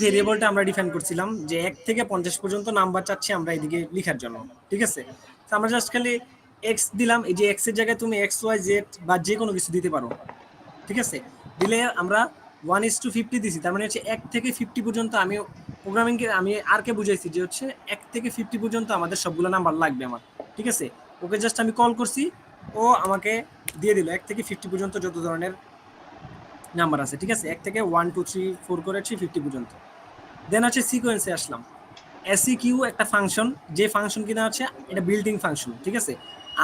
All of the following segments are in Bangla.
ভেরিয়েবলটা আমরা ডিফাইন করছিলাম যে 1 থেকে 50 পর্যন্ত নাম্বার চাচ্ছি আমরা এদিকে লেখার জন্য, ঠিক আছে? তো আমরা জাস্ট খালি এক্স দিলাম, এই যে এক্স এর জায়গায় তুমি এক্স ওয়াই জেড বা যে কোনো কিছু দিতে পারো, ঠিক আছে? দিলে আমরা 1:50 দিছি, তার মানে হচ্ছে 1 থেকে 50 পর্যন্ত আমি প্রোগ্রামিংকে আমি আর কে বুঝাইছি যে হচ্ছে 1 থেকে 50 পর্যন্ত আমাদের সবগুলো নাম্বার লাগবে আমার, ঠিক আছে? ওকে জাস্ট আমি কল করছি, ও আমাকে দিয়ে দিল 1 থেকে 50 পর্যন্ত যত ধরনের নাম্বার আছে, ঠিক আছে? 1 থেকে 1 2 3 4 করেছি 50 পর্যন্ত। দেন হচ্ছে সিকোয়েন্সে আসলাম। এসইকিউ একটা ফাংশন, যে ফাংশন কিনা হচ্ছে এটা বিল্ডিং ফাংশন, ঠিক আছে?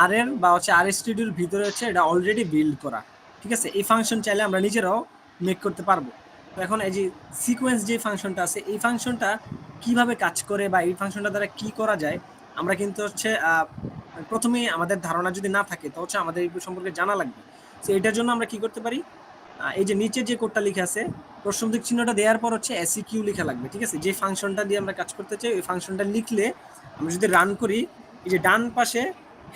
আর এর বা হচ্ছে আর স্টুডিওর ভিতরে হচ্ছে এটা অলরেডি বিল্ড করা, ঠিক আছে? এই ফাংশন চাইলে আমরা নিজেরাও মেক করতে পারবো। তো এখন এই যে সিকোয়েন্স যে ফাংশনটা আছে, এই ফাংশনটা কিভাবে কাজ করে বা এই ফাংশনটা দ্বারা কি করা যায়, আমরা কিন্তু হচ্ছে প্রথমেই আমাদের ধারণা যদি না থাকে তো হচ্ছে আমাদের এই সম্পর্কে জানা লাগবে। তো এটার জন্য আমরা কি করতে পারি, এই যে নিচে যে কোডটা লিখে আছে প্রশ্নবোধক চিহ্নটা দেওয়ার পর হচ্ছে এসইকিউ লেখা লাগবে, ঠিক আছে? যে ফাংশনটা দিয়ে আমরা কাজ করতে চাই ওই ফাংশনটা লিখলে আমরা যদি রান করি, এই যে ডান পাশে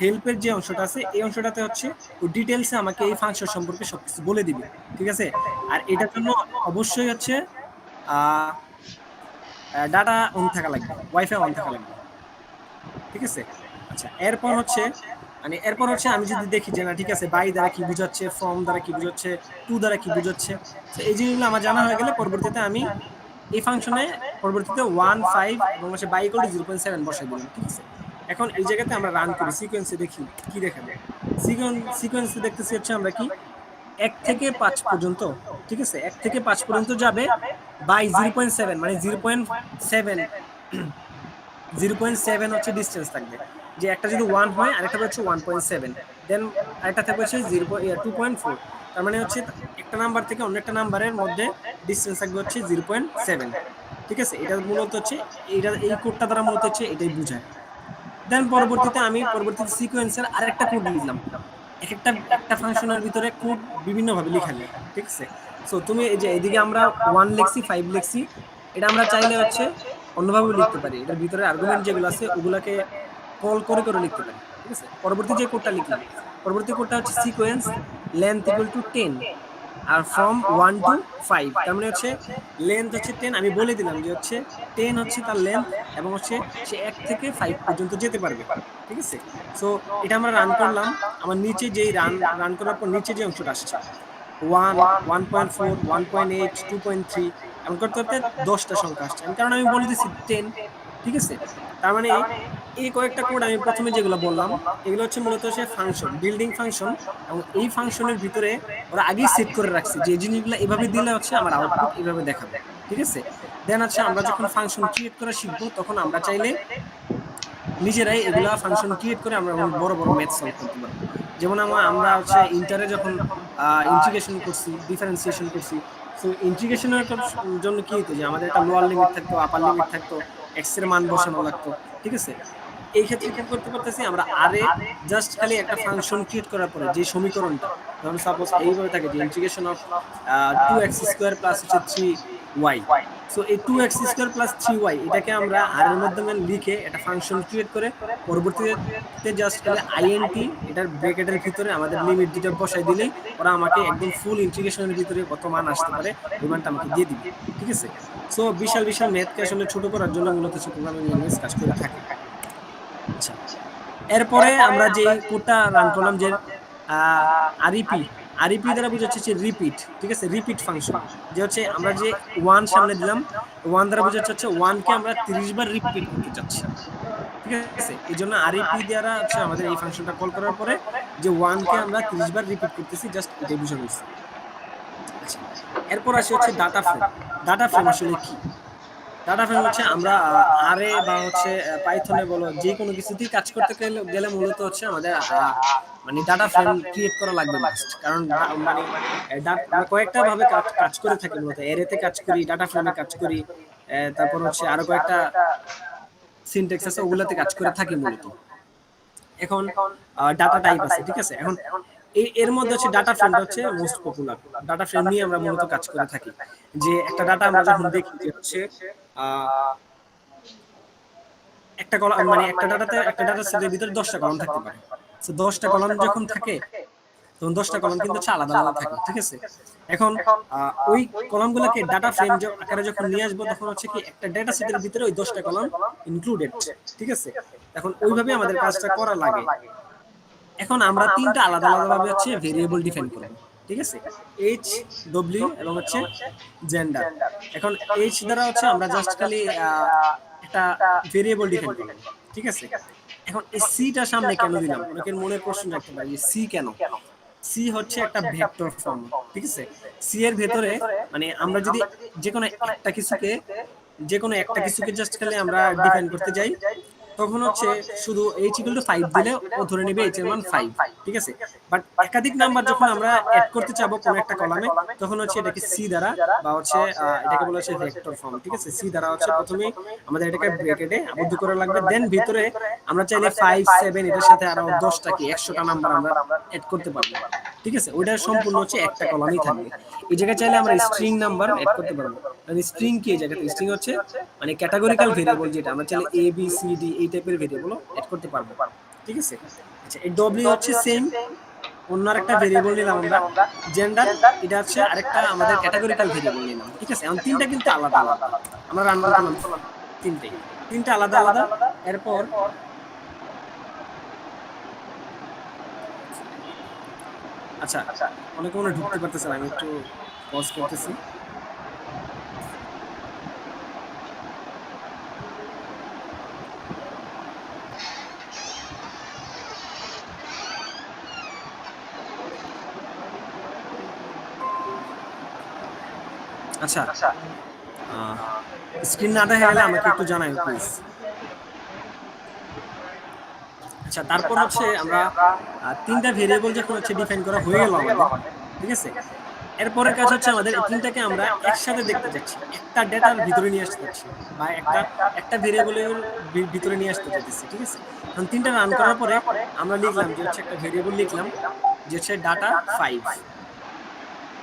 হেল্পের যে অংশটা আছে এই অংশটাতে হচ্ছে ও ডিটেলসে আমাকে এই ফাংশন সম্পর্কে সবকিছু বলে দিবে, ঠিক আছে? আর এটার জন্য অবশ্যই হচ্ছে ডাটা অন থাকা লাগবে, ওয়াইফাই অন থাকা লাগবে, ঠিক আছে? আচ্ছা, এরপর হচ্ছে আমি যদি দেখি যে না ঠিক আছে বাই দ্বারা কি বুঝাচ্ছে, ফ্রম দ্বারা কি বুঝাচ্ছে, টু দ্বারা কি বুঝাচ্ছে, তো এই জিনিসগুলো আমার জানা হয়ে গেলে পরবর্তীতে আমি এই ফাংশনে পরবর্তীতে 1 5 এবং হচ্ছে বাই ইকুয়াল টু 0.7 বসাই দিলাম, ঠিক আছে? এখন এই জায়গাতে আমরা রান করি, সিকোয়েন্সে দেখি কি দেখাবে। সিকোয়েন্সে দেখতেছি হচ্ছে আমরা কি 1 থেকে 5 পর্যন্ত, ঠিক আছে? 1 থেকে 5 পর্যন্ত যাবে বাই 0.7, মানে 0.7 0.7 হচ্ছে ডিস্টেন্স থাকবে, যে একটা যদি 1 হয় আরেকটা হচ্ছে 1.7, দেন আরেকটা থাকবে হচ্ছে 2.4, তার মানে হচ্ছে একটা নাম্বার থেকে অন্য একটা নাম্বারের মধ্যে ডিস্টেন্স থাকবে হচ্ছে 0.7, ঠিক আছে? এটা মূলত হচ্ছে এই কোডটা দ্বারা মূলত হচ্ছে এটাই বোঝায়। দেন পরবর্তীতে সিকোয়েন্সের আরেকটা কোড লিখলাম। একটা ফাংশনের ভিতরে কোড বিভিন্নভাবে লেখা যায়, ঠিক আছে? সো তুমি এই যে এদিকে আমরা 1 লিখছি 5 লিখছি, এটা আমরা চাইলে হচ্ছে অন্যভাবেও লিখতে পারি, এটার ভিতরে আর্গুমেন্ট যেগুলো আছে ওগুলাকে কল করে করে লিখতে পারি, ঠিক আছে? পরবর্তী যে কোডটা লিখলাম, পরবর্তী কোডটা হচ্ছে সিকোয়েন্স লেন্থ ইকুয়াল টু 10 আর ফ্রম 1 টু 5, তার মানে হচ্ছে লেন্থ হচ্ছে 10, আমি বলে দিলাম যে হচ্ছে 10 হচ্ছে তার লেন্থ এবং হচ্ছে সে 1 থেকে 5 পর্যন্ত যেতে পারবে, ঠিক আছে? সো এটা আমরা রান করলাম, আমার নিচে যেই রান করার পর নিচে যে অংশটা আসছে 1 1.4 1.8 2.3 এমন করতে করতে 10টা সংখ্যা আসছে, কারণ আমি বলে দিচ্ছি 10, ঠিক আছে? তার মানে এই কয়েকটা কোড আমি প্রথমে যেগুলো বললাম এগুলো হচ্ছে মূলত হচ্ছে ফাংশন, বিল্ডিং ফাংশন, এবং এই ফাংশনের ভিতরে ওরা আগেই সেট করে রাখছে যে এই জিনিসগুলো এভাবে দিলে হচ্ছে আমার আউটপুট এভাবে দেখাবে, ঠিক আছে? দেন হচ্ছে আমরা যখন ফাংশন ক্রিয়েট করা শিখবো তখন আমরা চাইলে নিজেরাই এগুলা ফাংশন ক্রিয়েট করে আমরা অনেক বড় বড় ম্যাথ সলভ করতে পারবো। যেমন আমরা হচ্ছে ইন্টারে যখন ইন্টিগ্রেশন করছি, ডিফারেন্সিয়েশন করছি, সো ইন্টিগ্রেশনের জন্য কি হতো যে আমাদের একটা লোয়ার লিমিট থাকতো, আপার লিমিট থাকতো, এক্স এর মান বসানো লাগতো, ঠিক আছে? এই ক্ষেত্রে কি করতে পারতেছি আমরা, আরে জাস্ট খালি একটা ফাংশন ক্রিয়েট করার পরে যে সমীকরণটা, ধরুন সাপোজ এইভাবে থাকে যে ইন্টিগ্রেশন অফ 2x² প্লাস হচ্ছে 3y, সো এই 2x² প্লাস 3y এটাকে আমরা আর এর মাধ্যমে লিখে একটা ফাংশন ক্রিয়েট করে পরবর্তীতে জাস্ট খালি আইএনটি এটার ব্র্যাকেটের ভিতরে আমাদের লিমিট দুটো বসাই দিলেই ওরা আমাকে একদম ফুল ইন্টিগ্রেশনের ভিতরে কত মান আসতে পারে ওই মানটা আমাকে দিয়ে দিবে, ঠিক আছে? সো বিশাল বিশাল ম্যাথকে আসলে ছোট করার জন্য মূলত প্রোগ্রামিং ল্যাঙ্গুয়েজ কাজ করে থাকে। আচ্ছা, এরপরে আমরা যে কোডটা রান করলাম যে আরইপি, আরইপি দ্বারা বোঝাচ্ছে যে রিপিট, ঠিক আছে? রিপিট ফাংশন, যে হচ্ছে আমরা যে 1 সামনে দিলাম 1 দ্বারা বোঝাচ্ছে হচ্ছে 1 কে আমরা 30 বার রিপিট করতে চাচ্ছি, ঠিক আছে? এই জন্য আরইপি দ্বারা হচ্ছে আমাদের এই ফাংশনটা কল করার পরে যে 1 কে আমরা 30 বার রিপিট করতেছি, জাস্ট এটাই বোঝানো হয়েছে। আচ্ছা, এরপর আসে হচ্ছে ডাটা ফ্রেম। ডাটা ফ্রেম আসলে কি? ডাটা ফ্রেম হচ্ছে আমরা আরে বা হচ্ছে পাইথনে বলো যে কোনো কিছুতেই কাজ করতে গেলে মূলত হচ্ছে আমাদের মানে ডাটা ফ্রেম ক্রিয়েট করা লাগবে মাস্ট, কারণ মানে আমরা কয়েকটা ভাবে কাজ করে থাকি, মূলত এরেতে কাজ করি, ডাটা ফ্রেমে কাজ করি, তারপর হচ্ছে আরো কয়েকটা সিনট্যাক্স আছে ওগুলাতে কাজ করে থাকি মূলত। এখন ডাটা টাইপ আছে, ঠিক আছে? এখন এর মধ্যে হচ্ছে ডাটা ফ্রেমটা হচ্ছে মোস্ট পপুলার, ডাটা ফ্রেম নিয়ে আমরা মূলত কাজ করে থাকি। যে একটা ডাটা আমরা যখন দেখি যে হচ্ছে একটা কলাম, মানে একটা ডাটা সেটের ভিতরে 10টা কলাম থাকতে পারে, তো 10টা কলাম যখন থাকে তখন 10টা কলাম কিন্তু হচ্ছে আলাদা আলাদা থাকে, ঠিক আছে। এখন ওই কলামগুলোকে ডাটা ফ্রেম আকারে যখন নিয়ে আসবো তখন হচ্ছে কি একটা ডেটা সেটের ভিতরে ওই 10টা কলাম ইনক্লুডেড, ঠিক আছে। এখন ওইভাবে আমাদের কাজটা করা লাগে। এখন আমরা তিনটা আলাদা আলাদা ভাবে হচ্ছে ভেরিয়েবল ডিফাইন করব, ঠিক আছে। এইচ, ডব্লিউ এবং হচ্ছে জেন্ডার। এখন এইচ দ্বারা হচ্ছে আমরা জাস্ট খালি একটা ভেরিয়েবল ডিফাইন করব, ঠিক আছে। এখন এই সিটা সামনে কেন দিলাম, অনেকের মনের প্রশ্ন রাখতে পারে যে সি কেন। সি হচ্ছে একটা ভেক্টর ফর্ম, ঠিক আছে। সি এর ভেতরে মানে আমরা যদি যে কোনো একটা কিছুকে জাস্ট খালি আমরা ডিফাইন করতে যাই, তখন হচ্ছে শুধু h = 5 দিলে ও ধরে নেবে h এর মান 5, ঠিক আছে। বাট একাধিক নাম্বার যখন আমরা এড করতে চাবো কোন একটা কলামে, তখন হচ্ছে এটাকে সি দ্বারা বা হচ্ছে এটাকে বলা হচ্ছে ভেক্টর ফর্ম, ঠিক আছে। সি দ্বারা হচ্ছে প্রথমে আমাদের এটাকে ব্র্যাকেটে আবদ্ধ করা লাগবে, দেন ভিতরে আমরা চাইলে 5, 7 এটার সাথে আরো 10টা কি 100টা নাম্বার আমরা এড করতে পারবো, ঠিক আছে। ওইটা সম্পূর্ণ হচ্ছে একটা কলামই থাকবে। এই জায়গায় চাইলে আমরা স্ট্রিং নাম্বার এড করতে পারবো। মানে স্ট্রিং কি, এই জায়গাতে স্ট্রিং হচ্ছে মানে ক্যাটাগরিক্যাল ভেরিয়েবল, যেটা আমরা চাইলে এ বি সি ডি এই টাইপের ভেরিয়েবল এড করতে পারবো, ঠিক আছে। আচ্ছা, এই ডব্লিউ হচ্ছে সেম অন্য আরেকটা ভেরিয়েবল নিলাম আমরা। জেন্ডার এটা হচ্ছে আরেকটা আমাদের ক্যাটাগরিক্যাল ভেরিয়েবল নিলাম, ঠিক আছে। এখন তিনটা কিন্তু আলাদা আলাদা, আমরা রান করলাম তিনটা আলাদা আলাদা। এরপর আচ্ছা, অনেকে মনে ঢুকতে পারতেছে না, আমি একটু পজ করতেছি। আচ্ছা, স্ক্রিন না দেখা গেলে আমাকে একটু জানাই প্লিজ। আচ্ছা, তারপর হচ্ছে আমরা তিনটা ভেরিয়েবল যখন হচ্ছে ডিফাইন করা হয়ে গেল আমাদের, ঠিক আছে। এরপরের কাজ হচ্ছে আমাদের এই তিনটাকে আমরা একসাথে দেখতে যাচ্ছি, একটা ডেটার ভিতরে নিয়ে আসতে যাচ্ছি বা একটা ভেরিয়েবলের ভিতরে নিয়ে আসতে চাইতেছি, ঠিক আছে। এখন তিনটা রান করার পরে আমরা লিখলাম যে হচ্ছে একটা ভেরিয়েবল লিখলাম যে হচ্ছে ডাটা 5,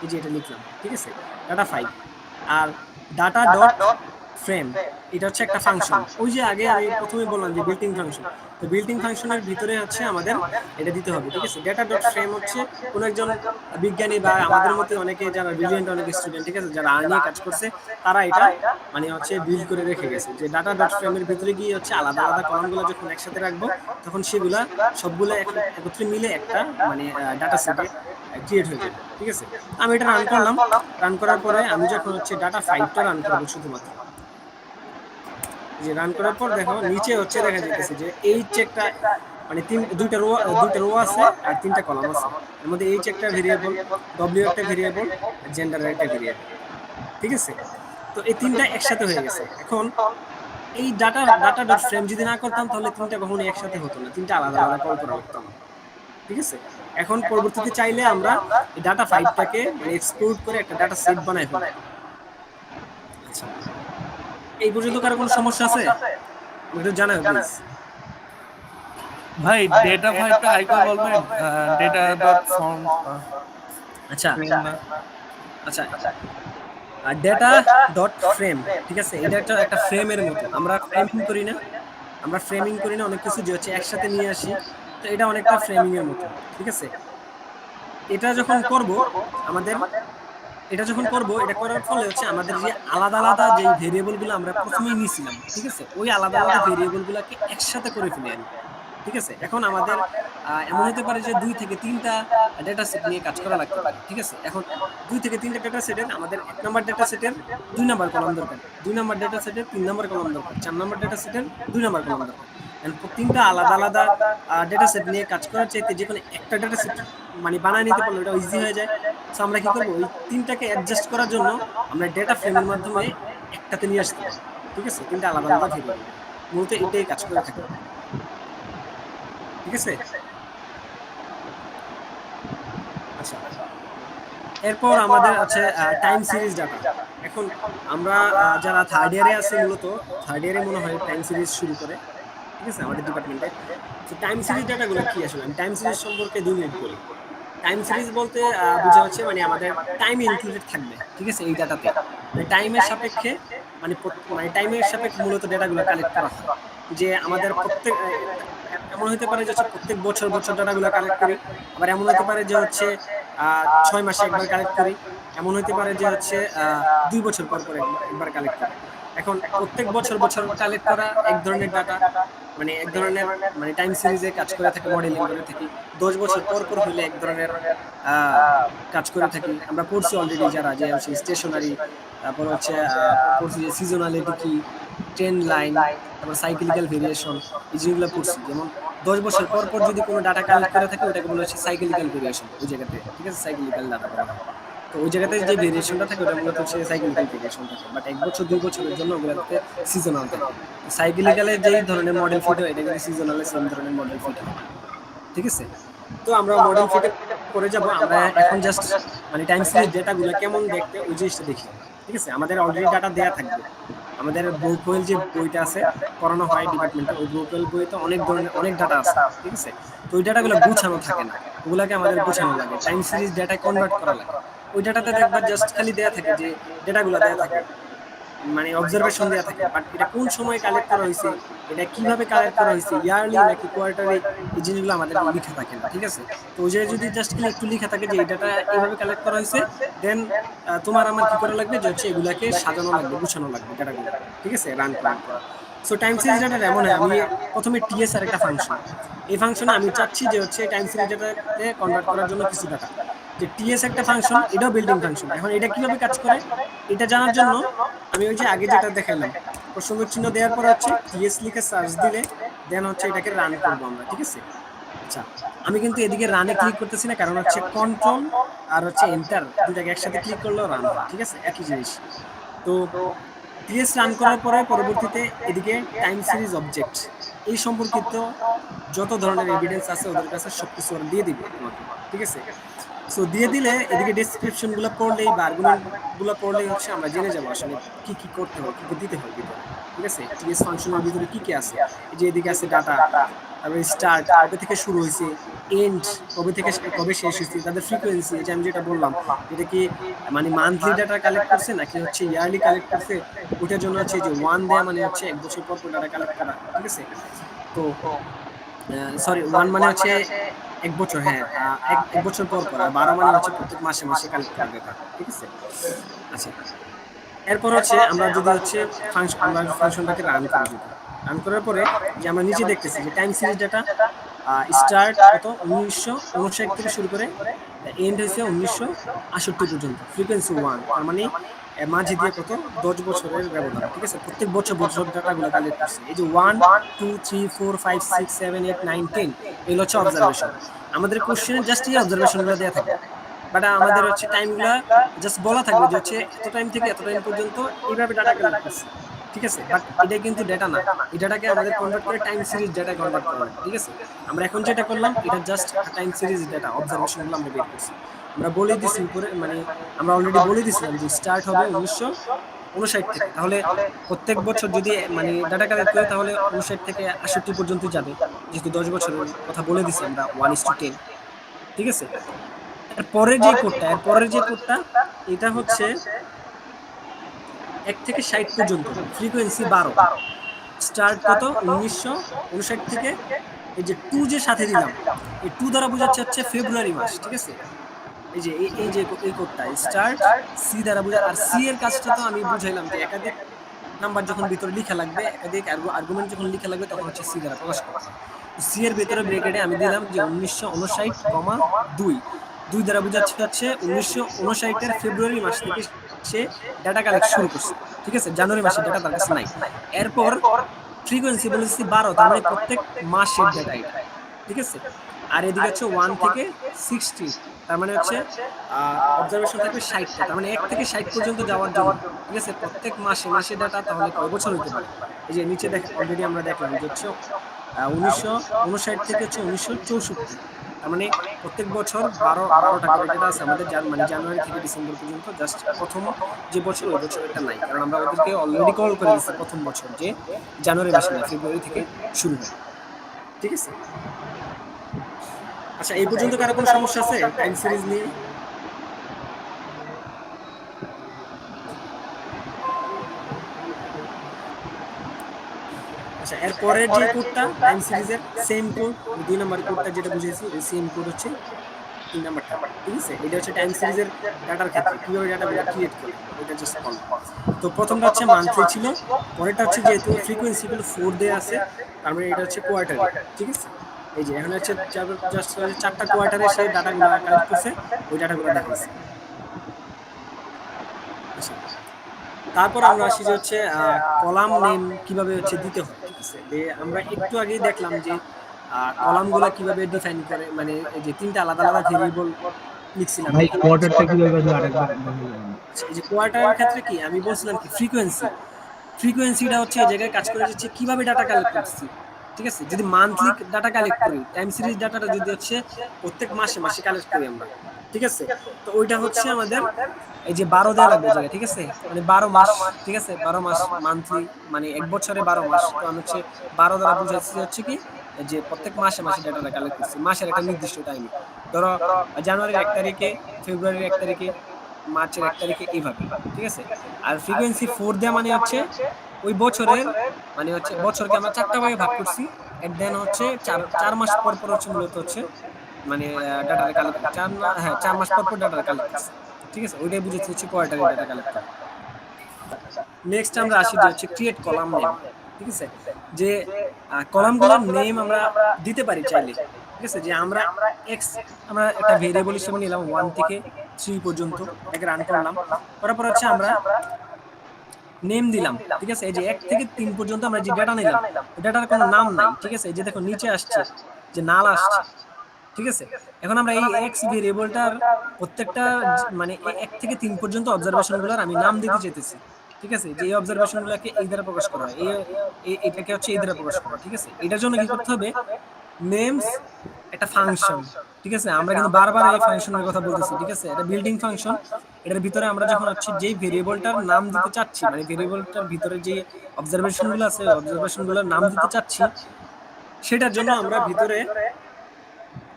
এই যে এটা লিখলাম, ঠিক আছে, ডাটা 5। আর ডাটা ডট ফ্রেম এটা হচ্ছে একটা ফাংশন, ওই যে আগে আমি প্রথমে বললাম যে বিল্ট ইন ফাংশন। তো বিল্ট ইন ফাংশনের ভিতরে হচ্ছে আমাদের এটা দিতে হবে, ঠিক আছে। ডাটা ডট ফ্রেম হচ্ছে কোন একজন বিজ্ঞানী বা আমাদের মতো অনেকে যারা ব্রিলিয়েন্ট অনেক স্টুডেন্ট, ঠিক আছে, যারা নিয়ে কাজ করছে, তারা এটা মানে হচ্ছে বিল্ড করে রেখে গেছে যে ডাটা ডট ফ্রেমের ভিতরে গিয়ে হচ্ছে আলাদা আলাদা কলামগুলো যখন একসাথে রাখবো, তখন সেগুলা সবগুলো একত্রে মিলে একটা মানে ডাটা সেটে ক্রিয়েট হয়ে যাবে, ঠিক আছে। আমি এটা রান করলাম, রান করার পরে আমি যখন হচ্ছে ডাটা 5টা রান করবো শুধুমাত্র, যে রান করার পর দেখো নিচে হচ্ছে দেখা যাইতেছে যে এইচ একটা মানে দুইটা রো আছে আর তিনটা কলাম আছে। এর মধ্যে এইচ একটা ভেরিয়েবল, ডব্লিউ একটা ভেরিয়েবল, জেন্ডার একটা ভেরিয়েবল, ঠিক আছে। তো এই তিনটা একসাথে হয়ে গেছে। এখন এই ডাটা ডট ফ্রেম যদি না করতাম তাহলে তিনটা কখনো একসাথে হতো না, তিনটা আলাদা আলাদা কল করা লাগতো, ঠিক আছে। এখন পরবর্তীতে চাইলে আমরা এই ডাটা 5টাকে মানে এক্সপোর্ট করে একটা ডাটা সেট বানাই ফেলব। আচ্ছা, এই পর্যন্ত কারো কোনো সমস্যা আছে একটু জানাও প্লিজ। ভাই ডেটা ফাইলটা আইকন বলবেন, ডেটা ডট ফর্ম। আচ্ছা আচ্ছা, ডেটা ডট ফ্রেম, ঠিক আছে। এটা একটা ফ্রেমের মতো, আমরা ফ্রেমিং করি না অনেক কিছু যে হচ্ছে একসাথে নিয়ে আসি, তো এটা অনেকটা ফ্রেমিং এর মতো, ঠিক আছে। এটা যখন করব এটা করার ফলে হচ্ছে আমাদের যে আলাদা আলাদা যে ভেরিয়েবলগুলো আমরা প্রথমেই নিয়েছিলাম, ঠিক আছে, ওই আলাদা আলাদা ভেরিয়েবলগুলোকে একসাথে করে ফেলি আমি, ঠিক আছে। এখন আমাদের এমন হতে পারে যে 2 থেকে 3টা ডেটা সেট নিয়ে কাজ করা লাগতে পারে, ঠিক আছে। এখন 2 থেকে 3টা ডেটা সেটের আমাদের 1 নাম্বার ডেটা সেটের 2 নাম্বার কলাম দরকার, 2 নাম্বার ডেটা সেটের 3 নাম্বার কলাম দরকার, 4 নাম্বার ডেটা সেটের 2 নাম্বার কলাম দরকার। তিনটা আলাদা আলাদা ডেটা সেট নিয়ে কাজ করার চাইতে যে কোনো একটা ডেটা সেট মানে বানায় নিতে পারলে ওটা ইজি হয়ে যায়। সো আমরা কি করবো, ওই তিনটাকে অ্যাডজাস্ট করার জন্য আমরা ডেটা ফ্রেমের মাধ্যমে একটাতে নিয়ে আসতে পারি, ঠিক আছে। তিনটা আলাদা আলাদা ভেরিয়েবল মূলত এটাই কাজ করে থাকে, ঠিক আছে। আচ্ছা, এরপর আমাদের আছে টাইম সিরিজ ডাটা। এখন আমরা যারা থার্ড ইয়ারে আছে, মূলত থার্ড ইয়ারে মনে হয় টাইম সিরিজ শুরু করে, ঠিক আছে, আমাদের ডিপার্টমেন্টে। তো টাইম সিরিজ ডাটাগুলো কি আসলে, আমি টাইম সিরিজ সম্পর্কে 2 মিনিট বলি। টাইম সিরিজ বলতে বোঝা হচ্ছে মানে আমাদের টাইম ইনক্লুডেড থাকবে, ঠিক আছে, এই ডাটাতে। মানে টাইমের সাপেক্ষে মানে টাইমের সাপেক্ষে মূলত ডেটাগুলো কালেক্ট করা হয়। যে আমাদের প্রত্যেক এমন হতে পারে যে হচ্ছে প্রত্যেক বছর বছর ডাটাগুলো কালেক্ট করি, আবার এমন হতে পারে যে হচ্ছে 6 মাসে একবার কালেক্ট করি, এমন হতে পারে যে হচ্ছে 2 বছর পর পর একবার কালেক্ট করি। এখন প্রত্যেক বছর বছর কালেক্ট করা এক ধরনের ডাটা, মানে এক ধরনের মানে টাইম সিরিজে কাজ করে থাকি, মডেলিং করে থাকি। 10 বছর পর পর হলে এক ধরনের আহ, কাজ করে থাকি। আমরা পড়ছি অলরেডি যারা যে হচ্ছে স্টেশনারি, তারপর হচ্ছে পড়ছি যে সিজনালিটি কি, ট্রেন্ড লাইন, তারপর সাইক্লিক্যাল ভেরিয়েশন, এই জিনিসগুলো পড়ছি। যেমন 10 বছর পর পর যদি কোনো ডাটা কালেক্ট করে থাকে ওটাকে বলা হচ্ছে সাইক্লিক্যাল ভেরিয়েশন ওই জায়গাতে, ঠিক আছে, সাইক্লিক্যাল ডাটা বলা হয়। তো ওই জায়গাতে যে ভেরিয়েশনটা থাকে ওটা মূলত হচ্ছে সাইক্লিক্যাল ভেরিয়েশন থাকে, বাট 1 বছর 2 বছরের জন্য ওগুলোতে সিজনাল থাকে। সাইক্লিক্যালে যেই ধরনের মডেল ফিট হয় এটা কিন্তু সিজনালে সেম ধরনের মডেল ফিট হয়, ঠিক আছে। তো আমরা মডেল ফিটে করে যাব। আমরা এখন জাস্ট মানে টাইম সিরিজ ডেটাগুলো কেমন দেখতে ওই জিনিসটা দেখি, ঠিক আছে। আমাদের অলরেডি ডাটা দেয়া থাকবে। আমাদের ব্রোকোয়েল যে বইটা আছে পড়ানো হয় ডিপার্টমেন্টে, ওই ব্রোকোয়েল বইতে অনেক ধরনের অনেক ডাটা আছে, ঠিক আছে। তো ওই ডাটাগুলো গুছানো থাকে না, ওগুলাকে আমাদের গুছানো লাগে, টাইম সিরিজ ডেটায় কনভার্ট করা লাগে। ওই ডাটাতে দেখবা জাস্ট খালি দেয়া থাকে যে ডেটাগুলো দেয়া থাকে, মানে অবজারভেশন দেওয়া থাকে, বাট এটা কোন সময় কালেক্ট করা হয়েছে, এটা কিভাবে কালেক্ট করা হয়েছে, ইয়ারলি নাকি কোয়ার্টারলি, এই জিনিসগুলো আমাদের লিখা থাকে না, ঠিক আছে। তো ওই জায়গায় যদি জাস্ট খালি একটু লিখা থাকে যে এই ডাটা এইভাবে কালেক্ট করা হয়েছে, দেন তোমার আমার কি করা লাগবে যে হচ্ছে এগুলাকে সাজানো লাগবে, গুছানো লাগবে ডাটাগুলো, ঠিক আছে, রান করার পর। সো টাইম সিরিজ ডাটা এমন হয়, আমি প্রথমে টিএস আর একটা ফাংশন, এই ফাংশনে আমি চাচ্ছি যে হচ্ছে টাইম সিরিজ ডাটাতে কনভার্ট করার জন্য কিছু ডাটা, যে টিএস একটা ফাংশন, এটাও বিল্ডিং ফাংশন। এখন এটা কিভাবে কাজ করে এটা জানার জন্য আমি ওই যে আগে যেটা দেখাইলাম, প্রসঙ্গ চিহ্ন দেওয়ার পর হচ্ছে টিএস লিখে সার্চ দিলে দেন হচ্ছে এটাকে রান করবো আমরা, ঠিক আছে। আচ্ছা, আমি কিন্তু এদিকে রানে ক্লিক করতেছি না, কারণ হচ্ছে কন্ট্রোল আর হচ্ছে এন্টার দুটাকে একসাথে ক্লিক করলেও রান হয়, ঠিক আছে, একই জিনিস। তো টিএস রান করার পরে পরবর্তীতে এদিকে টাইম সিরিজ অবজেক্ট এই সম্পর্কিত যত ধরনের এভিডেন্স আছে ওদের কাছে সবকিছু ওরা দিয়ে দিবে তোমাকে, ঠিক আছে। সো দিয়ে দিলে এদিকে ডেসক্রিপশন গুলো পড়লেই বা আর্গুমেন্ট গুলো পড়লেই হচ্ছে আমরা জেনে যাবো আসলে কি কি করতে হয়, কি কি দিতে হয় ভিতরে, ঠিক আছে। টিএস ফাংশনের ভিতরে কি কি আছে, এই যে এদিকে আছে ডাটা, তারপরে স্টার্ট কবে থেকে শুরু হয়েছে, এন্ড কবে থেকে কবে শেষ হয়েছে, তাদের ফ্রিকোয়েন্সি, এই যে আমি যেটা বললাম, এটা কি মানে মান্থলি ডাটা কালেক্ট করছে নাকি হচ্ছে ইয়ারলি কালেক্ট করছে, ওটার জন্য হচ্ছে যে ওয়ান দেয়া মানে হচ্ছে 1 বছর পর পর ডাটা কালেক্ট করা, ঠিক আছে। তো সরি, ওয়ান মানে হচ্ছে 1 বছর, হ্যাঁ, এক বছর পর পর, আর 12 মানে হচ্ছে প্রত্যেক মাসে মাসে কালেক্ট করা ডেটা, ঠিক আছে। আচ্ছা, এরপর হচ্ছে আমরা যদি হচ্ছে আমরা ফাংশনটাকে রান করি, যদি রান করার পরে যে আমরা নিচে দেখতেছি যে টাইম সিরিজ ডাটা স্টার্ট কত 1959 থেকে শুরু করে এন্ড হয়েছে 1968 পর্যন্ত, ফ্রিকোয়েন্সি 1, তার মানে মাঝে দিয়ে কত 10 বছরের ব্যবধান, ঠিক আছে। প্রত্যেক বছর বছর ডাটাগুলো কালেক্ট করছে। এই যে 1 2 3 4 5 6 7 8 9 10 এগুলো হচ্ছে অবজারভেশন। আমাদের কোশ্চেনে জাস্ট এই অবজারভেশনগুলো দেওয়া থাকে, বাট আমাদের হচ্ছে টাইমগুলো জাস্ট বলা থাকবে যে হচ্ছে এত টাইম থেকে এত টাইম পর্যন্ত এইভাবে ডাটা কালেক্ট করছে, ঠিক আছে। বাট এটা কিন্তু ডেটা না, এই ডাটাকে আমাদের কনভার্ট করে টাইম সিরিজ ডাটা কনভার্ট করা লাগে, ঠিক আছে। আমরা এখন যেটা করলাম এটা জাস্ট টাইম সিরিজ ডাটা অবজারভেশনগুলো আমরা বের করছি। আমরা বলে দিছি উপরে, মানে আমরা অলরেডি বলে দিছিলাম যে স্টার্ট হবে 1959 থেকে, তাহলে প্রত্যেক বছর যদি মানে ডাটা কালেক্ট করে তাহলে 59 থেকে 68 পর্যন্ত যাবে, যেহেতু 10 বছরের কথা বলে দিছি আমরা 1:10, ঠিক আছে। এর পরের যে কোডটা, এটা হচ্ছে 1 থেকে 60 পর্যন্ত, ফ্রিকোয়েন্সি 12, স্টার্ট কত 1959 থেকে, এই যে 2 যে সাথে দিলাম, এই 2 দ্বারা বোঝাচ্ছে হচ্ছে ফেব্রুয়ারি মাস, ঠিক আছে। এই যে এই কোডটা স্টার্ট সি দ্বারা বোঝা, আর সি এর কাজটা তো আমি বুঝাইলাম যে একাধিক নাম্বার যখন ভিতরে লিখা লাগবে, একাধিক আর্গুমেন্ট যখন লিখা লাগবে তখন হচ্ছে সি দ্বারা প্রকাশ করতে হবে। সি এর ভিতরে ব্র্যাকেটে আমি দিলাম যে 1959, 2 দ্বারা বোঝাচ্ছে হচ্ছে 1959 এর ফেব্রুয়ারি মাস থেকে সে ডাটা কালেক্ট শুরু করছে, ঠিক আছে। জানুয়ারি মাসের ডাটা তার কাছে নাই। এরপর ফ্রিকোয়েন্সি বলেছি 12, তার মানে প্রত্যেক মাসের ডাটা এটা, ঠিক আছে। আর এদিকে হচ্ছে 1 থেকে 60, তার মানে হচ্ছে অবজারভেশন থাকবে 60টা, তার মানে 1 থেকে 60 পর্যন্ত যাওয়ার জন্য, ঠিক আছে, প্রত্যেক মাসে মাসে ডাটা তাহলে কয় বছর হতে পারে। এই যে নিচে অলরেডি আমরা দেখলাম যে হচ্ছে 1959 থেকে হচ্ছে 1964, তার মানে প্রত্যেক বছর 12টা করে ডেটা আছে আমাদের, মানে জানুয়ারি থেকে ডিসেম্বর পর্যন্ত। জাস্ট প্রথম যে বছর ওই বছরটা নাই, কারণ আমরা ওদেরকে অলরেডি কল করে দিচ্ছি প্রথম বছর যে জানুয়ারি মাসে না, ফেব্রুয়ারি থেকে শুরু হয়, ঠিক আছে। আচ্ছা, এই পর্যন্ত কারো কোনো সমস্যা আছে টাইম সিরিজ নিয়ে? আচ্ছা, এর পরের যে কোডটা টাইম সিরিজের সেম কোড, 2 নাম্বার কোডটা যেটা বুঝিয়েছি ওই সেম কোড হচ্ছে 3 নাম্বারটা। ঠিক আছে? এটা হচ্ছে টাইম সিরিজের ডাটার ক্ষেত্রে কিভাবে ডাটাগুলো ক্রিয়েট করে ওইটা জাস্ট বললাম। তো প্রথমটা হচ্ছে মান্থলি ছিল, পরেরটা হচ্ছে যেহেতু ফ্রিকোয়েন্সি গুলো 4 দেয়া আছে তার মানে এটা হচ্ছে কোয়ার্টারি। ঠিক আছে? এই যে এখানে হচ্ছে জাস্ট 4টা কোয়ার্টারে সে ডাটাগুলো কালেক্ট করছে, ওই ডাটাগুলো দেখাইছে। আচ্ছা, তারপর আমরা আসি যে হচ্ছে কলাম নেম কিভাবে হচ্ছে দিতে হয়। ঠিক আছে? যে আমরা একটু আগেই দেখলাম যে কলামগুলা কিভাবে ডিফাইন করে, মানে এই যে 3টা আলাদা আলাদা ভেরিয়েবল লিখছিলাম। ভাই কোয়ার্টারটা কিভাবে কাজ আরেকবার দেখে যাবেন? আচ্ছা, এই যে কোয়ার্টারের ক্ষেত্রে কি আমি বলছিলাম কি ফ্রিকোয়েন্সিটা হচ্ছে এই জায়গায় কাজ করে যাচ্ছে কিভাবে ডাটা কালেক্ট করছি। ঠিক আছে? যদি মান্থলি ডাটা কালেক্ট করি, টাইম সিরিজ ডাটাটা যদি হচ্ছে প্রত্যেক মাসে মাসে কালেক্ট করি আমরা, ঠিক আছে, তো ওইটা হচ্ছে আমাদের এই যে 12 দেওয়া লাগবে জায়গায়। ঠিক আছে? মানে 12 মাস। ঠিক আছে? 12 মাস মান্থলি, মানে এক বছরে 12 মাস। তো আমি হচ্ছে 12 দ্বারা বুঝাচ্ছি হচ্ছে কি যে প্রত্যেক মাসে মাসে ডাটাটা কালেক্ট করছি মাসের একটা নির্দিষ্ট টাইমে। ধরো জানুয়ারির 1 তারিখে, ফেব্রুয়ারির 1 তারিখে, মার্চের 1 তারিখে, এইভাবে। ঠিক আছে? আর ফ্রিকোয়েন্সি 4 দেয়া মানে হচ্ছে ওই বছরের, মানে হচ্ছে বছরকে আমরা 4টা ভাগে ভাগ করছি। এন্ড দেন হচ্ছে 4 মাস পর পর হচ্ছে মূলত হচ্ছে মানে ডাটা কালেক্ট 4 না, হ্যাঁ 4 মাস পর পর ডাটা কালেক্ট করছে। ঠিক আছে? ওইটাই বুঝাচ্ছি হচ্ছে কোয়ার্টারি ডাটা কালেক্ট করা। নেক্সট আমরা আসি যে হচ্ছে ক্রিয়েট কলাম নেম। ঠিক আছে? যে কলামগুলোর নেম আমরা দিতে পারি চাইলে। ঠিক আছে? যে আমরা এক্স, আমরা একটা ভেরিয়েবল হিসেবে নিলাম 1 থেকে 3 পর্যন্ত, এটাকে রান করলাম। করার পর হচ্ছে আমরা নেম দিলাম। ঠিক আছে? এই যে 1 থেকে 3 পর্যন্ত আমরা যে ডাটা নিলাম, ওই ডাটার কোনো নাম নাই। ঠিক আছে? এই যে দেখো নিচে আসছে যে নাল আসছে। ঠিক আছে? এখন আমরা এই এক্স ভেরিয়েবলটার প্রত্যেকটা মানে 1 থেকে 3 পর্যন্ত অবজারভেশনগুলোর আমি নাম দিতে চাইতেছি। ঠিক আছে? যে এই অবজারভেশনগুলোকে এই দ্বারা প্রকাশ করা হয়, এটাকে হচ্ছে এই দ্বারা প্রকাশ করা হয়। ঠিক আছে? এটার জন্য কি করতে হবে? নেমস একটা ফাংশন। ঠিক আছে? আমরা কিন্তু বারবার এই ফাংশনের কথা বলতেছি। ঠিক আছে? এটা বিল্ডিং ফাংশন। এটার ভিতরে আমরা যখন হচ্ছে যেই ভেরিয়েবলটার নাম দিতে চাচ্ছি, মানে ভেরিয়েবলটার ভিতরে যে অবজারভেশনগুলো আছে, অবজারভেশনগুলোর নাম দিতে চাচ্ছি, সেটার জন্য আমরা ভিতরে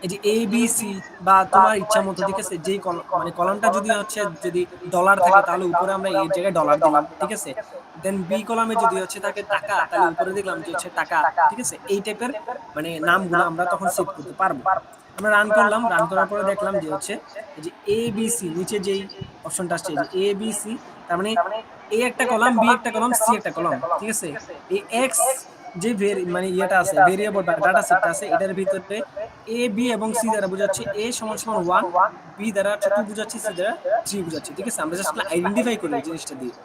এই যে এ বি সি বা তোমার ইচ্ছা মতো, ঠিক আছে, যেই মানে কলামটা যদি হচ্ছে যদি ডলার থাকে তাহলে উপরে আমরা এই জায়গায় ডলার দিলাম। ঠিক আছে? দেন বি কলামে যদি হচ্ছে থাকে টাকা, তাহলে উপরে দেখলাম যে হচ্ছে টাকা। ঠিক আছে? এই টাইপের মানে নামগুলো আমরা তখন সেট করতে পারবো। আমরা রান করলাম, রান করার পরে দেখলাম যে হচ্ছে এই যে এ বি সি নিচে যেই অপশনটা আসছে, যে এ বি সি, তার মানে এ একটা কলাম, বি একটা কলাম, সি একটা কলাম। ঠিক আছে? এই এক্স যে মানে ইয়েটা আছে, ভেরিয়েবল বা ডাটা সেটটা আছে, এটার ভিতরে এ বি এবং সি দ্বারা বোঝাচ্ছে এ সমান সমান 1, বি দ্বারা 2 বোঝাচ্ছে, সি দ্বারা 3 বোঝাচ্ছে। ঠিক আছে? আমরা জাস্ট আইডেন্টিফাই করি জিনিসটা দিয়ে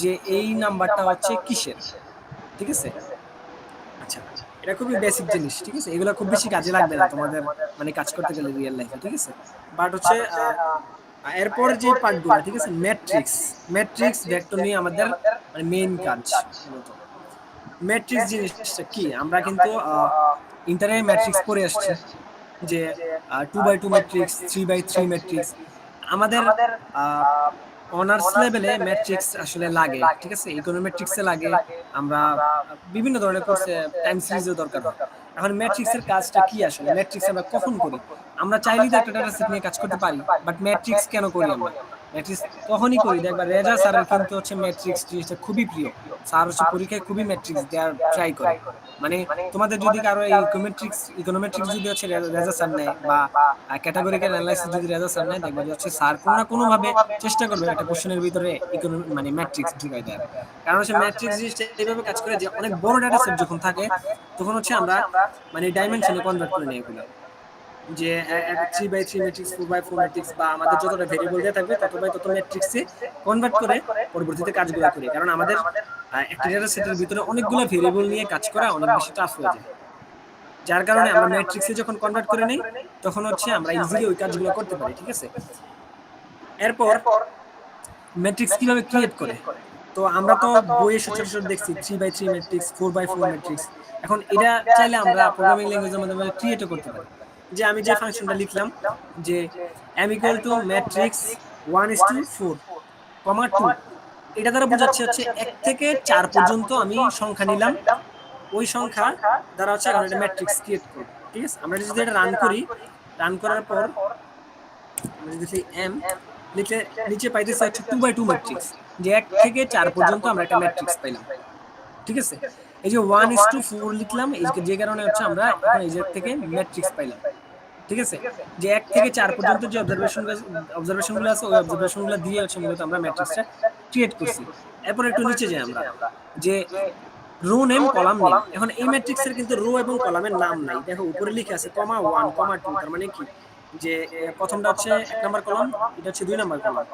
যে এই নাম্বারটা হচ্ছে কিসের। ঠিক আছে? আচ্ছা, এটা খুবই বেসিক জিনিস। ঠিক আছে? এগুলো খুব বেশি কাজে লাগবে না তোমাদের মানে কাজ করতে গেলে রিয়েল লাইফে। ঠিক আছে? বাট হচ্ছে এরপর যে পার্টগুলো, ঠিক আছে, ম্যাট্রিক্স ভেক্টর নিয়ে আমাদের মানে মেইন কাজ মূলত। ম্যাট্রিক্স জিনিসটা কি? আমরা কিন্তু ইন্টারে ম্যাট্রিক্স পড়ে আসছি যে 2x2 ম্যাট্রিক্স, 3x3 ম্যাট্রিক্স। আমাদের অনার্স লেভেলে ম্যাট্রিক্স আসলে লাগে। ঠিক আছে? ইকোনোমেট্রিক্সে লাগে, আমরা বিভিন্ন ধরনের কোর্সে টাইম সিরিজের দরকার হয়। এখন ম্যাট্রিক্সের কাজটা কি আসলে? ম্যাট্রিক্স আমরা কখন করি? আমরা চাইলেই তো একটা ডাটা সেট নিয়ে কাজ করতে পারি, বাট ম্যাট্রিক্স কেন করি আমরা? ম্যাট্রিক্স তখনই করি, দেখবা রেজা স্যারের কিন্তু হচ্ছে ম্যাট্রিক্স জিনিসটা খুবই প্রিয়। স্যার হচ্ছে পরীক্ষায় খুবই ম্যাট্রিক্স দেওয়ার ট্রাই করে। মানে তোমাদের যদি কারো এই ইকোনোমেট্রিক্স যদি হচ্ছে রেজা স্যার নেয় বা ক্যাটাগরিক্যাল অ্যানালাইসিস যদি রেজা স্যার নেয়, দেখবা যে হচ্ছে স্যার কোনো না কোনো ভাবে চেষ্টা করবে একটা কোশ্চেনের ভিতরে মানে ম্যাট্রিক্স ঢুকাই দেওয়ার। কারণ হচ্ছে ম্যাট্রিক্স জিনিসটা এইভাবে কাজ করে যে অনেক বড় ডাটা সেট যখন থাকে তখন হচ্ছে আমরা মানে ডাইমেনশনে কনভার্ট করে নেই এগুলো, যে 3x3 ম্যাট্রিক্স, 4x4 ম্যাট্রিক্স বা আমাদের যতটা ভেরিয়েবল দেওয়া থাকবে তত বাই তত ম্যাট্রিক্সে কনভার্ট করে পরবর্তীতে কাজগুলো করি। কারণ আমাদের একটা ডেটা সেটের ভিতরে অনেকগুলো ভেরিয়েবল নিয়ে কাজ করা অনেক বেশি টাফ হয়ে যায়, যার কারণে আমরা ম্যাট্রিক্সে যখন কনভার্ট করে নেই তখন হচ্ছে আমরা ইজিলি ওই কাজগুলো করতে পারি। ঠিক আছে? এরপর ম্যাট্রিক্স কিভাবে ক্রিয়েট করে? তো আমরা তো বইয়ে সচরাচর দেখছি 3x3 ম্যাট্রিক্স, 4x4 ম্যাট্রিক্স। এখন এটা চাইলে আমরা প্রোগ্রামিং ল্যাঙ্গুয়েজের মাধ্যমে ক্রিয়েটও করতে পারি। যে আমি যে ফাংশনটা লিখলাম যে m equal to ম্যাট্রিক্স 1:4, 2, এটা দ্বারা বোঝাচ্ছে হচ্ছে 1 থেকে 4 পর্যন্ত আমি সংখ্যা নিলাম, ওই সংখ্যা দ্বারা হচ্ছে এখন একটা ম্যাট্রিক্স ক্রিয়েট করব। ঠিক আছে? আমরা যদি এটা রান করি, রান করার পর আমরা যদি লিখি m, লিখলে নিচে পাইতেছি হচ্ছে 2x2 ম্যাট্রিক্স, যে 1 থেকে 4 পর্যন্ত আমরা একটা ম্যাট্রিক্স পাইলাম। ঠিক আছে? এই যে 1:4 লিখলাম এই যে কারণে হচ্ছে আমরা এখন এই যে থেকে ম্যাট্রিক্স পাইলাম। ঠিক আছে, যে 1 থেকে 4 পর্যন্ত যে অবজারভেশনগুলো আছে ওই অবজারভেশনগুলো দিয়ে হচ্ছে মূলত আমরা ম্যাট্রিক্সটা ক্রিয়েট করছি। এরপর একটু নিচে যাই আমরা, যে রো নেম কলাম নেম। এখন এই ম্যাট্রিক্সের কিন্তু রো এবং কলামের নাম নাই। দেখো উপরে লিখে আছে কমা 1 কমা 2, তার মানে কি যে প্রথমটা হচ্ছে 1 নাম্বার কলাম, এটা হচ্ছে 2 নাম্বার কলাম,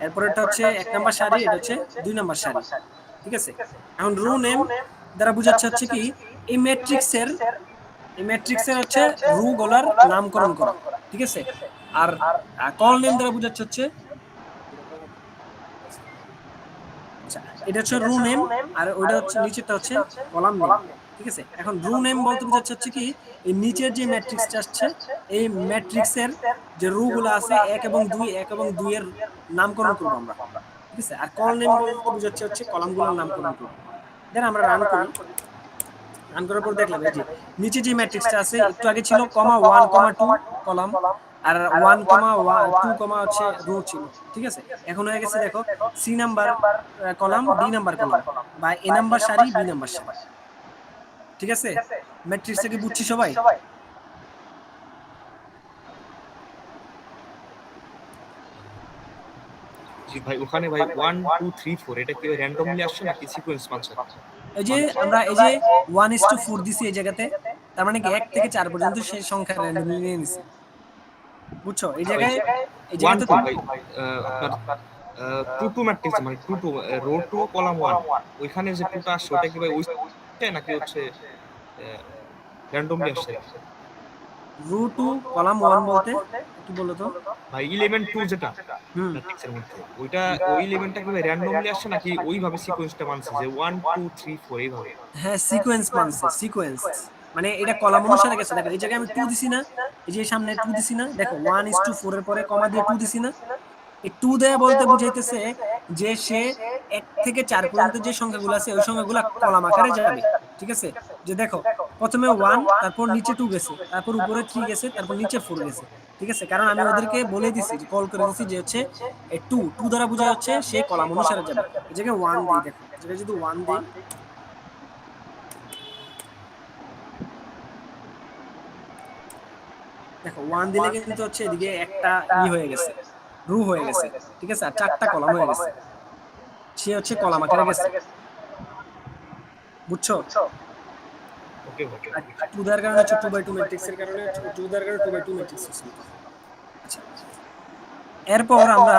এরপরেরটা হচ্ছে 1 নাম্বার সারি, এটা হচ্ছে 2 নাম্বার সারি। ঠিক আছে, এখন রো নেম দ্বারা বোঝাচ্ছে হচ্ছে কি এই ম্যাট্রিক্সের হচ্ছে রো গুলার নামকরণ করা। ঠিক আছে, আর কল নেম দ্বারা বোঝাচ্ছে হচ্ছে এটা হচ্ছে রো নেম, আর ওইটা হচ্ছে নিচেরটা হচ্ছে কলাম নেম। ঠিক আছে, এখন রো নেম বলতে বোঝাচ্ছে হচ্ছে কি এই নিচের যে ম্যাট্রিক্সটা আসছে এই ম্যাট্রিক্সের যে রো গুলো আছে 1 এবং 2 এর নামকরণ করব আমরা। ঠিক আছে, আর কল নেম বলতে বোঝাচ্ছে হচ্ছে কলামগুলোর নামকরণ করব। দেন আমরা রান করি, রান করার পর দেখলাম এই যে নিচে যে ম্যাট্রিক্সটা আছে একটু আগে ছিল কমা 1 কমা 2 কলাম, আর 1 কমা 2 কমা হচ্ছে রো ছিল। ঠিক আছে, এখন হয়ে গেছে দেখো C number column, D number column, বা এ নাম্বার সারি, বি নাম্বার সারি। ঠিক আছে, ম্যাট্রিক্সটা কি বুঝছি সবাই? জি ভাই, ওখানে ভাই 1 2 3 4 এটা কি র্যান্ডমলি আসছে নাকি সিকোয়েন্স মানছে? এই যে আমরা এই যে 1:4 দিছি এই জায়গাতে, তার মানে কি 1 থেকে 4 পর্যন্ত সেই সংখ্যা র্যান্ডমলি নিয়ে নিছি। বুঝছো, এই জায়গায় এই 1 জায়গাতে 2 ভাই আপনার 2 2 ম্যাট্রিক্স মানে 2 2 রো 2 কলাম 1 ওইখানে যে 2টা আসছে ওটা কি ভাই ওইটাই নাকি হচ্ছে র্যান্ডমলি আসছে? রো 2 কলাম 1 বলতে একটু বলো তো ভাই 11 2 যেটা হুম। ম্যাট্রিক্সের মধ্যে ওইটা ওই 11টা কি ভাই র্যান্ডমলি আসছে নাকি ওইভাবে সিকোয়েন্সটা মানছে যে 1 2 3 4 এইভাবে? হ্যাঁ, সিকোয়েন্স মানছে, সিকোয়েন্স মানে এটা কলাম অনুসারে গেছে। দেখো এই জায়গায় আমি 2 দিছি না, এই যে সামনে 2 দিছি না, দেখো 1:4 এর পরে কমা দিয়ে 2 দিছি না। এই 2 দেয়া বলতে বুঝাইতেছে যে সে 1 থেকে 4 পর্যন্ত যে সংখ্যাগুলো আছে ওই সংখ্যাগুলো কলাম আকারে যাবে। ঠিক আছে, যে দেখো প্রথমে 1, তারপর নিচে 2 গেছে, তারপর উপরে 3 গেছে, তারপর নিচে 4 গেছে। ঠিক আছে, কারণ আমি ওদেরকে বলে দিছি, যে কল করে দিছি যে হচ্ছে এই 2 দ্বারা বোঝা হচ্ছে সে কলাম অনুসারে যাবে। এই জায়গায় 1 দেই, দেখো এই জায়গায় যদি 1 দেই, দেখো 1 দিলে কিন্তু হচ্ছে এদিকে একটা হয়ে গেছে, রো হয়ে গেছে। ঠিক আছে, আর 4টা কলাম হয়ে গেছে, সে হচ্ছে কলাম আকারে গেছে। বুঝছো? ওকে ওকে। আর 2 দেওয়ার কারণে হচ্ছে 2/2 ম্যাট্রিক্সের কারণে 2 দেওয়ার কারণে 2/2 ম্যাট্রিক্স হচ্ছে। আচ্ছা, এরপর আমরা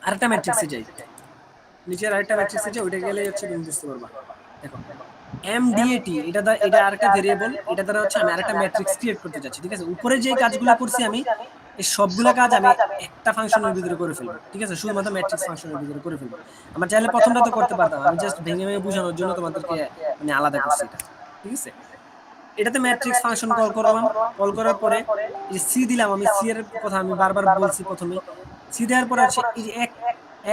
আরেকটা ম্যাট্রিক্সে যাই, নিচের আরেকটা ম্যাট্রিক্সে যাই, ওইটা গেলে হচ্ছে তুমি বুঝতে পারবা। দেখো এমডিএটি, এটা আরেকটা ভেরিয়েবল, এটা দ্বারা হচ্ছে আমি আরেকটা ম্যাট্রিক্স ক্রিয়েট করতে যাচ্ছি। ঠিক আছে, উপরে যে কাজগুলো করছি আমি এই সবগুলা কাজ আমি একটা ফাংশনের ভিতরে করে ফেলবো। ঠিক আছে, শুধুমাত্র ম্যাট্রিক্স ফাংশনের ভিতরে করে ফেলবো। আমার চাইলে প্রথমটা তো করতে পারতাম, আমি জাস্ট ভেঙে ভেঙে বোঝানোর জন্য তোমাদেরকে মানে আলাদা করছি এটা। ঠিক আছে, এটাতে ম্যাট্রিক্স ফাংশন কল করলাম, কল করার পরে এই যে সি দিলাম, আমি সি এর কথা আমি বারবার বলছি প্রথমে, সি দেওয়ার পরে হচ্ছে এই যে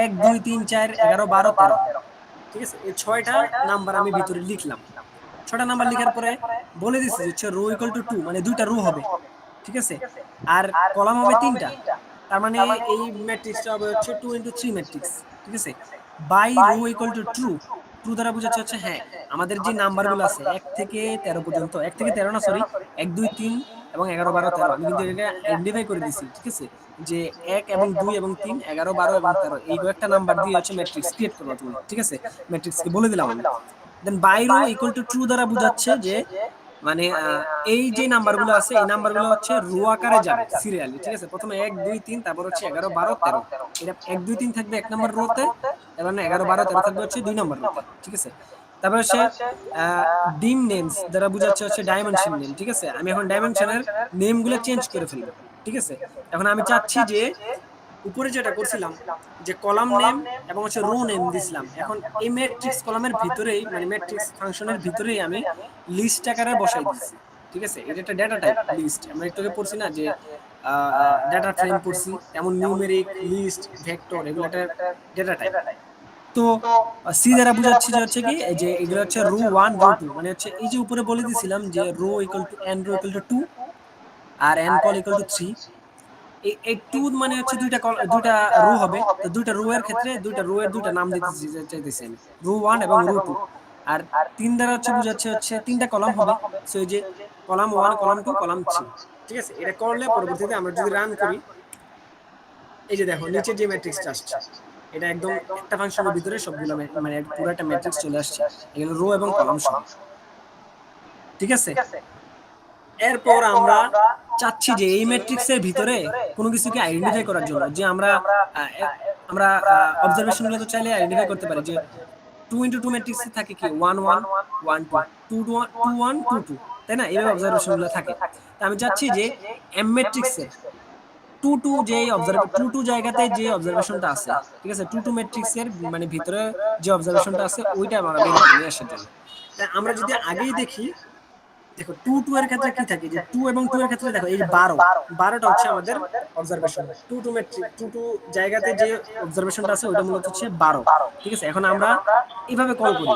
1 2 3 4 11 12 13। ঠিক আছে, এই 6টা নাম্বার আমি ভিতরে লিখলাম। 6টা নাম্বার লেখার পরে বলে দিচ্ছি যে হচ্ছে রো ইকুয়াল টু 2, মানে 2টা রো হবে। ঠিক আছে, আর কলাম হবে 3টা, তার মানে এই ম্যাট্রিক্সটা হবে হচ্ছে 2 × 3 ম্যাট্রিক্স। ঠিক আছে, by row equal to true, true দ্বারা বোঝাচ্ছে হচ্ছে হ্যাঁ আমাদের যে নাম্বারগুলো আছে 1 থেকে 13 পর্যন্ত, 1 থেকে 13 না সরি 1 2 3 এবং 11 12 13, আমি কিন্তু এটা আইডেন্টিফাই করে দিয়েছি। ঠিক আছে, যে 1 এবং 2 এবং 3 11 12 এবং 13 এই কয়েকটা নাম্বার দিয়ে হচ্ছে ম্যাট্রিক্স ক্রিয়েট করবা তুমি। ঠিক আছে, ম্যাট্রিক্সকে বলে দিলাম আমি। Then by row equal to true দ্বারা বোঝাচ্ছে যে মানে এই যে নাম্বারগুলো আছে এই নাম্বারগুলো হচ্ছে রো আকারে যাবে সিরিয়ালি। ঠিক আছে, প্রথমে 1 2 3, তারপর হচ্ছে 11 12 13, এটা 1 2 3 থাকবে 1 নাম্বার রোতে, এবার 11 12 13 থাকবে হচ্ছে 2 নাম্বার রোতে। ঠিক আছে, তারপর হচ্ছে ডিম নেমস দ্বারা বোঝাচ্ছে হচ্ছে ডাইমেনশন নেম। ঠিক আছে, আমি এখন ডাইমেনশনের নেমগুলো চেঞ্জ করে ফেলবো। ঠিক আছে, এখন আমি চাচ্ছি যে উপরে যেটা করছিলাম যে কলাম নেম এবং হচ্ছে রো নেম দিছিলাম, এখন এই ম্যাট্রিক্স কলামের ভিতরেই মানে ম্যাট্রিক্স ফাংশনের ভিতরেই আমি লিস্ট আকারে বসাই দিচ্ছি। ঠিক আছে, এটা একটা ডেটা টাইপ লিস্ট, আমরা একটু আগে পড়ছি না যে ডেটা ফ্রেম পড়ছি, যেমন নিউমেরিক, লিস্ট, ভেক্টর, এগুলো একটা ডেটা টাইপ। তো সি দ্বারা বোঝাচ্ছি যে হচ্ছে কি যে এগুলো হচ্ছে রো 1 রো 2, মানে হচ্ছে এই যে উপরে বলে দিছিলাম যে row equal to n row equal to 2 আর n কল ইকুয়াল টু 3। এই 2 মানে হচ্ছে দুইটা রো হবে, তো দুইটা রো এর ক্ষেত্রে দুইটা রো এর দুইটা নাম দিতে চাইতেছি আমি, রো 1 এবং রো 2। আর 3 দ্বারা হচ্ছে বোঝাচ্ছে হচ্ছে 3টা কলাম হবে। সো এই যে কলাম 1 কলাম 2 কলাম 3, ঠিক আছে? এটা করলে পরবর্তীতে আমরা যদি রান করি, এই যে দেখো নিচে যে ম্যাট্রিক্সটা আসছে, এটা একদম একটা ফাংশনের ভিতরে সবগুলো মানে পুরো একটা ম্যাট্রিক্স চলে আসছে, এগুলো রো এবং কলাম সহ, ঠিক আছে? এরপর আমরা চাচ্ছি যে এই ম্যাট্রিক্সের ভিতরে কোনো কিছুকে আইডেন্টিফাই করার জন্য যে আমরা অবজারভেশনগুলো তো চাইলে আইডেন্টিফাই করতে পারি যে 2 × 2 ম্যাট্রিক্সে থাকে কি 1 1 1 2 2 1 2 2, তাই না? এইভাবে অবজারভেশনগুলো থাকে। তা আমি চাচ্ছি যে এম ম্যাট্রিক্সের 2 2 যে 2 2 জায়গাতে যে অবজারভেশনটা আছে, ঠিক আছে? 2 2 ম্যাট্রিক্সের মানে ভিতরে যে অবজারভেশনটা আছে ওইটা আমরা বের করে নিয়ে আসার জন্য। তাই আমরা যদি আগেই দেখি, দেখো 2 2 এর ক্ষেত্রে কি থাকে যে 2 এবং 2 এর ক্ষেত্রে দেখো এই 12টা হচ্ছে আমাদের অবজারভেশন। 2 2 ম্যাট্রিক্স 2 2 জায়গাতে যে অবজারভেশনটা আছে ওটা মূলত হচ্ছে 12, ঠিক আছে? এখন আমরা এইভাবে কল করি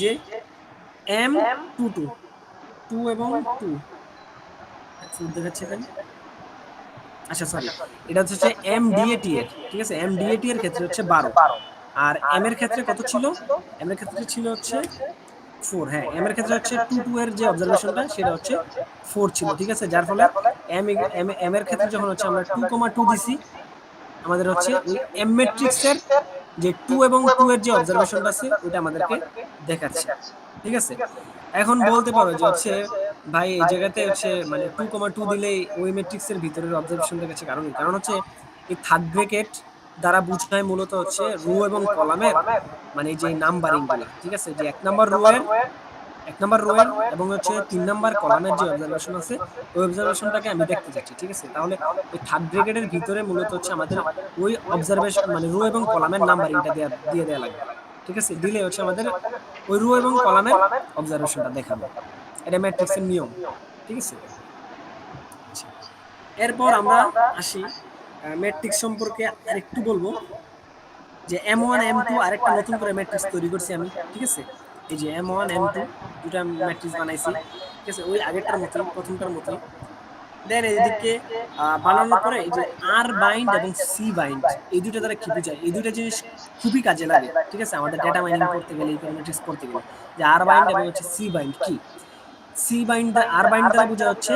যে m 2 2 2 এবং 2 ফুল দেখাচ্ছে এখানে, আচ্ছা সরি, এটা হচ্ছে m dat এর, ঠিক আছে? m dat এর ক্ষেত্রে হচ্ছে 12, আর m এর ক্ষেত্রে কত ছিল? m এর ক্ষেত্রে ছিল হচ্ছে 4, হ্যাঁ m এর ক্ষেত্রে হচ্ছে 2 2 এর যে অবজারভেশনটা সেটা হচ্ছে 4 ছিল, ঠিক আছে? যার ফলে m এর ক্ষেত্রে যখন হচ্ছে আমরা 2, 2 দিছি, আমাদের হচ্ছে ওই m ম্যাট্রিক্সের যে 2 এবং 2 এর যে অবজারভেশনটা আছে ওটা আমাদেরকে দেখাচ্ছে, ঠিক আছে? এখন বলতে পারো যে হচ্ছে ভাই এই জায়গাতে হচ্ছে মানে 2, 2 দিলেই ওই ম্যাট্রিক্সের ভিতরের অবজারভেশনটা কাছে, কারণ হচ্ছে এই থার্ড ব্র্যাকেট দ্বারা বোঝায় মূলত হচ্ছে রো এবং কলামের মানে যে নাম্বারিং গুলা, ঠিক আছে? যে 1 নাম্বার রো এর এবং হচ্ছে 3 নাম্বার কলামের যে অবজারভেশন আছে ওই অবজারভেশনটাকে আমি দেখতে চাচ্ছি, ঠিক আছে? তাহলে ওই থার্ড ব্র্যাকেটের ভিতরে মূলত হচ্ছে আমাদের ওই অবজারভেশন মানে রো এবং কলামের নাম্বারিংটা দিয়ে দেওয়া লাগবে, ঠিক আছে? দিলে হচ্ছে আমাদের ওই রো এবং কলামের অবজারভেশনটা দেখাবে। এটা ম্যাট্রিক্সের নিয়ম, ঠিক আছে? এরপর আমরা আসি ম্যাট্রিক্স সম্পর্কে আরেকটু বলবো যে M1 M2 আরেকটা নতুন করে ম্যাট্রিক্স তৈরি করছি আমি, ঠিক আছে? এই যে M1 M2 দুটা ম্যাট্রিক্স বানাইছি, ঠিক আছে? ওই আগেরটার মতোই, প্রথমটার মতোই। দেন এদিকে বানানোর পরে এই যে আর বাইন্ড এবং সি বাইন্ড এই দুটো দ্বারা কি বোঝায়, এই দুটো জিনিস খুবই কাজে লাগে, ঠিক আছে? আমাদের ডেটা মাইনিং করতে গেলে, ইকোনোমেট্রিক্স করতে গেলে, যে আর বাইন্ড এবং হচ্ছে সি বাইন্ড কি, সি বাইন্ড আর বাইন্ড দ্বারা বোঝা হচ্ছে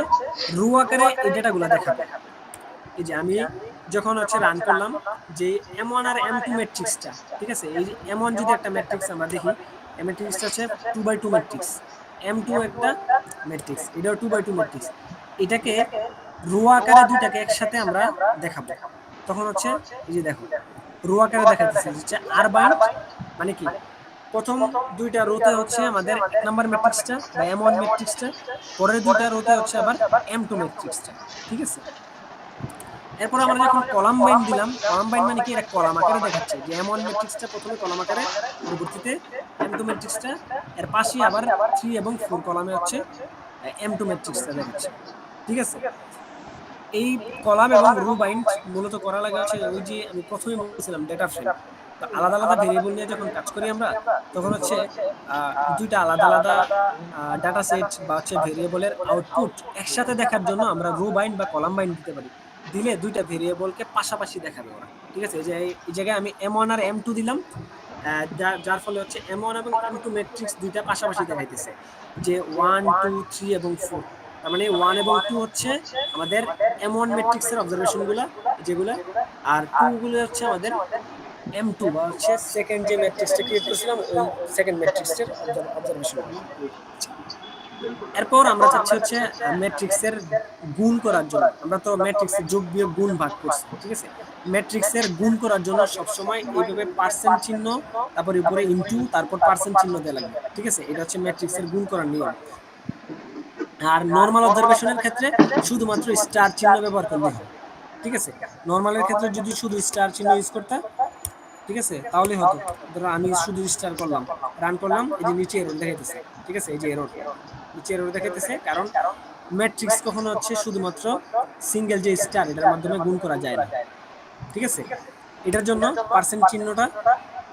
রো আকারে এই ডেটাগুলো দেখাবে। এই যে আমি যখন হচ্ছে রান করলাম যে M1 আর M2 ম্যাট্রিক্সটা, ঠিক আছে? এই যে M1 যদি একটা ম্যাট্রিক্স আমরা দেখি, এই ম্যাট্রিক্সটা হচ্ছে 2/2 ম্যাট্রিক্স, M2 একটা ম্যাট্রিক্স, এটাও 2/2 ম্যাট্রিক্স। এটাকে রো আকারে দুইটাকে একসাথে আমরা দেখাবো, তখন হচ্ছে এই যে দেখো রো আকারে দেখাতেছে হচ্ছে আর বাইন্ড মানে কি, প্রথম দুইটা রোতে হচ্ছে আমাদের 1 নাম্বার ম্যাট্রিক্সটা বা M1 ম্যাট্রিক্সটা, পরের দুইটা রোতে হচ্ছে আবার M2 ম্যাট্রিক্সটা, ঠিক আছে? এরপর আমরা যখন কলাম বাইন্ড দিলাম, কলাম বাইন্ড মানে কি, এটা কলাম আকারে দেখাচ্ছে যে M1 ম্যাট্রিক্সটা প্রথমে কলাম আকারে, পরবর্তীতে M2 ম্যাট্রিক্সটা, এর পাশে আবার 3 এবং 4 কলামে হচ্ছে M2 ম্যাট্রিক্সটা দেখাচ্ছে, ঠিক আছে? এই কলাম এবং রো বাইন্ড মূলত করা লাগে হচ্ছে ওই যে আমি প্রথমেই বলছিলাম ডেটা ফ্রেম, তো আলাদা আলাদা ভেরিয়েবল নিয়ে যখন কাজ করি আমরা, তখন হচ্ছে দুইটা আলাদা আলাদা ডাটা সেট বা হচ্ছে ভেরিয়েবলের আউটপুট একসাথে দেখার জন্য আমরা রো বাইন্ড বা কলাম বাইন্ড দিতে পারি, দিলে দুইটা ভেরিয়েবলকে পাশাপাশি দেখাবে ওরা, ঠিক আছে? এই জায়গায় আমি M1 আর M2 দিলাম, যার ফলে হচ্ছে M1 এবং M2 ম্যাট্রিক্স দুইটা পাশাপাশি দেখাইতেছে যে 1 2 3 এবং 4, তার মানে 1 এবং 2 হচ্ছে আমাদের M1 ম্যাট্রিক্সের অবজারভেশনগুলো যেগুলো, আর 2 গুলো হচ্ছে আমাদের M2 বা হচ্ছে সেকেন্ড যে ম্যাট্রিক্সটা ক্রিয়েট করেছিলাম ওই সেকেন্ড ম্যাট্রিক্সের অবজারভেশনগুলো। এরপর আমরা চাচ্ছি হচ্ছে ম্যাট্রিক্সের গুণ করার জন্য, আমরা তো ম্যাট্রিক্সের যোগ বিয়োগ গুণ ভাগ করছি, ঠিক আছে? ম্যাট্রিক্সের গুণ করার জন্য সবসময় এইভাবে পার্সেন্ট চিহ্ন, তারপর উপরে ইনটু, তারপর পার্সেন্ট চিহ্ন দেওয়া লাগবে, ঠিক আছে? এটা হচ্ছে ম্যাট্রিক্সের গুণ করার নিয়ম। আর নরমাল অবজারভেশনের ক্ষেত্রে শুধুমাত্র স্টার চিহ্ন ব্যবহার করলে হয়, ঠিক আছে? নরমালের ক্ষেত্রে যদি শুধু স্টার চিহ্ন ইউজ করতে, ঠিক আছে, তাহলে হতো। ধরো আমি শুধু স্টার করলাম, রান করলাম, এই যে নিচে এরর দেখাইতেছে, ঠিক আছে? এই যে এরর, নিচে এরর দেখাইতেছে, কারণ ম্যাট্রিক্স কখনো হচ্ছে শুধুমাত্র সিঙ্গেল যে স্টার এটার মাধ্যমে গুণ করা যায় না, ঠিক আছে? এটার জন্য পার্সেন্ট চিহ্নটা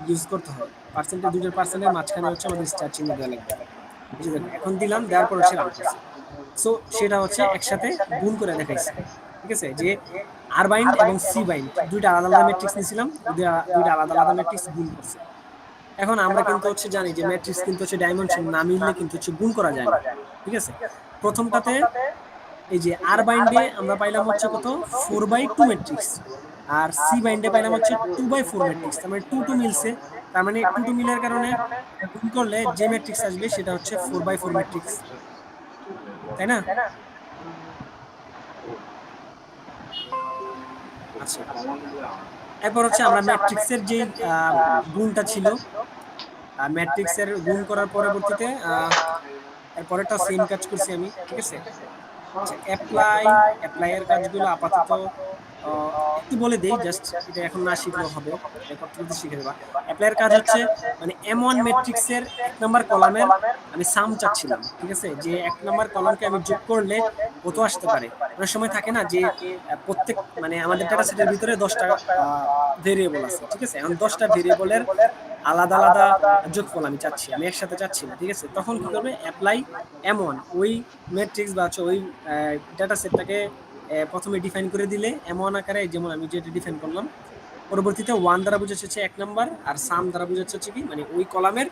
ইউজ করতে হয়, পার্সেন্টের দুইটার পার্সেন্টের মাঝখানে হচ্ছে আমাদের স্টার চিহ্ন দেওয়া লাগবে। এখন দিলাম, দেওয়ার পর হচ্ছে রান করছি, সো সেটা হচ্ছে একসাথে গুণ করে দেখাইছে, ঠিক আছে? যে আর বাইন্ড এবং সি বাইন্ড দুইটা আলাদা আলাদা ম্যাট্রিক্স নিয়েছিলাম, দুইটা আলাদা আলাদা ম্যাট্রিক্স গুণ করছে, এখন আমরা কিন্তু হচ্ছে জানি যে ম্যাট্রিক্স কিন্তু হচ্ছে ডাইমেনশন না মিললে কিন্তু হচ্ছে গুণ করা যায় না, ঠিক আছে। প্রথমটাতে এই যে আর বাইন্ডে আমরা পাইলাম হচ্ছে কত 4/2 ম্যাট্রিক্স, আর সি বাইন্ডে পাইলাম হচ্ছে 2/4 ম্যাট্রিক্স, তার মানে 2 মিলছে। তার মানে 2 মিলার কারণে গুণ করলে যে ম্যাট্রিক্স আসবে সেটা হচ্ছে 4/4 ম্যাট্রিক্স, তাই না? আচ্ছা, এরপর হচ্ছে আমরা ম্যাট্রিক্সের যে গুণটা ছিল, ম্যাট্রিক্সের গুণ করার পরবর্তীতে এরপরেরটা সেম কাজ করছি আমি, ঠিক আছে। আচ্ছা, অ্যাপ্লাই এর কাজগুলো আপাতত একটু বলে দেই, জাস্ট এটা এখন না শিখলেও হবে, রেকর্ড করতে শিখে দেবা। অ্যাপ্লাই এর কাজ হচ্ছে মানে M1 ম্যাট্রিক্সের 1 নাম্বার কলামের আমি সাম চাচ্ছিলাম, ঠিক আছে, যে 1 নাম্বার কলামকে আমি যোগ করলে কত আসতে পারে। অনেক সময় থাকে না যে প্রত্যেক মানে আমাদের ডাটা সেটের ভিতরে 10টা ভেরিয়েবল আছে, ঠিক আছে। এখন 10টা ভেরিয়েবলের আলাদা আলাদা যোগফল আমি চাচ্ছি, আমি একসাথে চাচ্ছি না, ঠিক আছে। তখন কি করবে, অ্যাপ্লাই M1 ওই ম্যাট্রিক্স বা হচ্ছে ওই ডাটা সেটটাকে প্রথমে ডিফাইন করে দিলে M1 আকারে, যেমন আমি যেটা ডিফাইন করলাম, পরবর্তীতে 1 দ্বারা বোঝাচ্ছে হচ্ছে 1 নাম্বার, আর সাম দ্বারা বোঝাচ্ছে হচ্ছে কি মানে ওই কলামের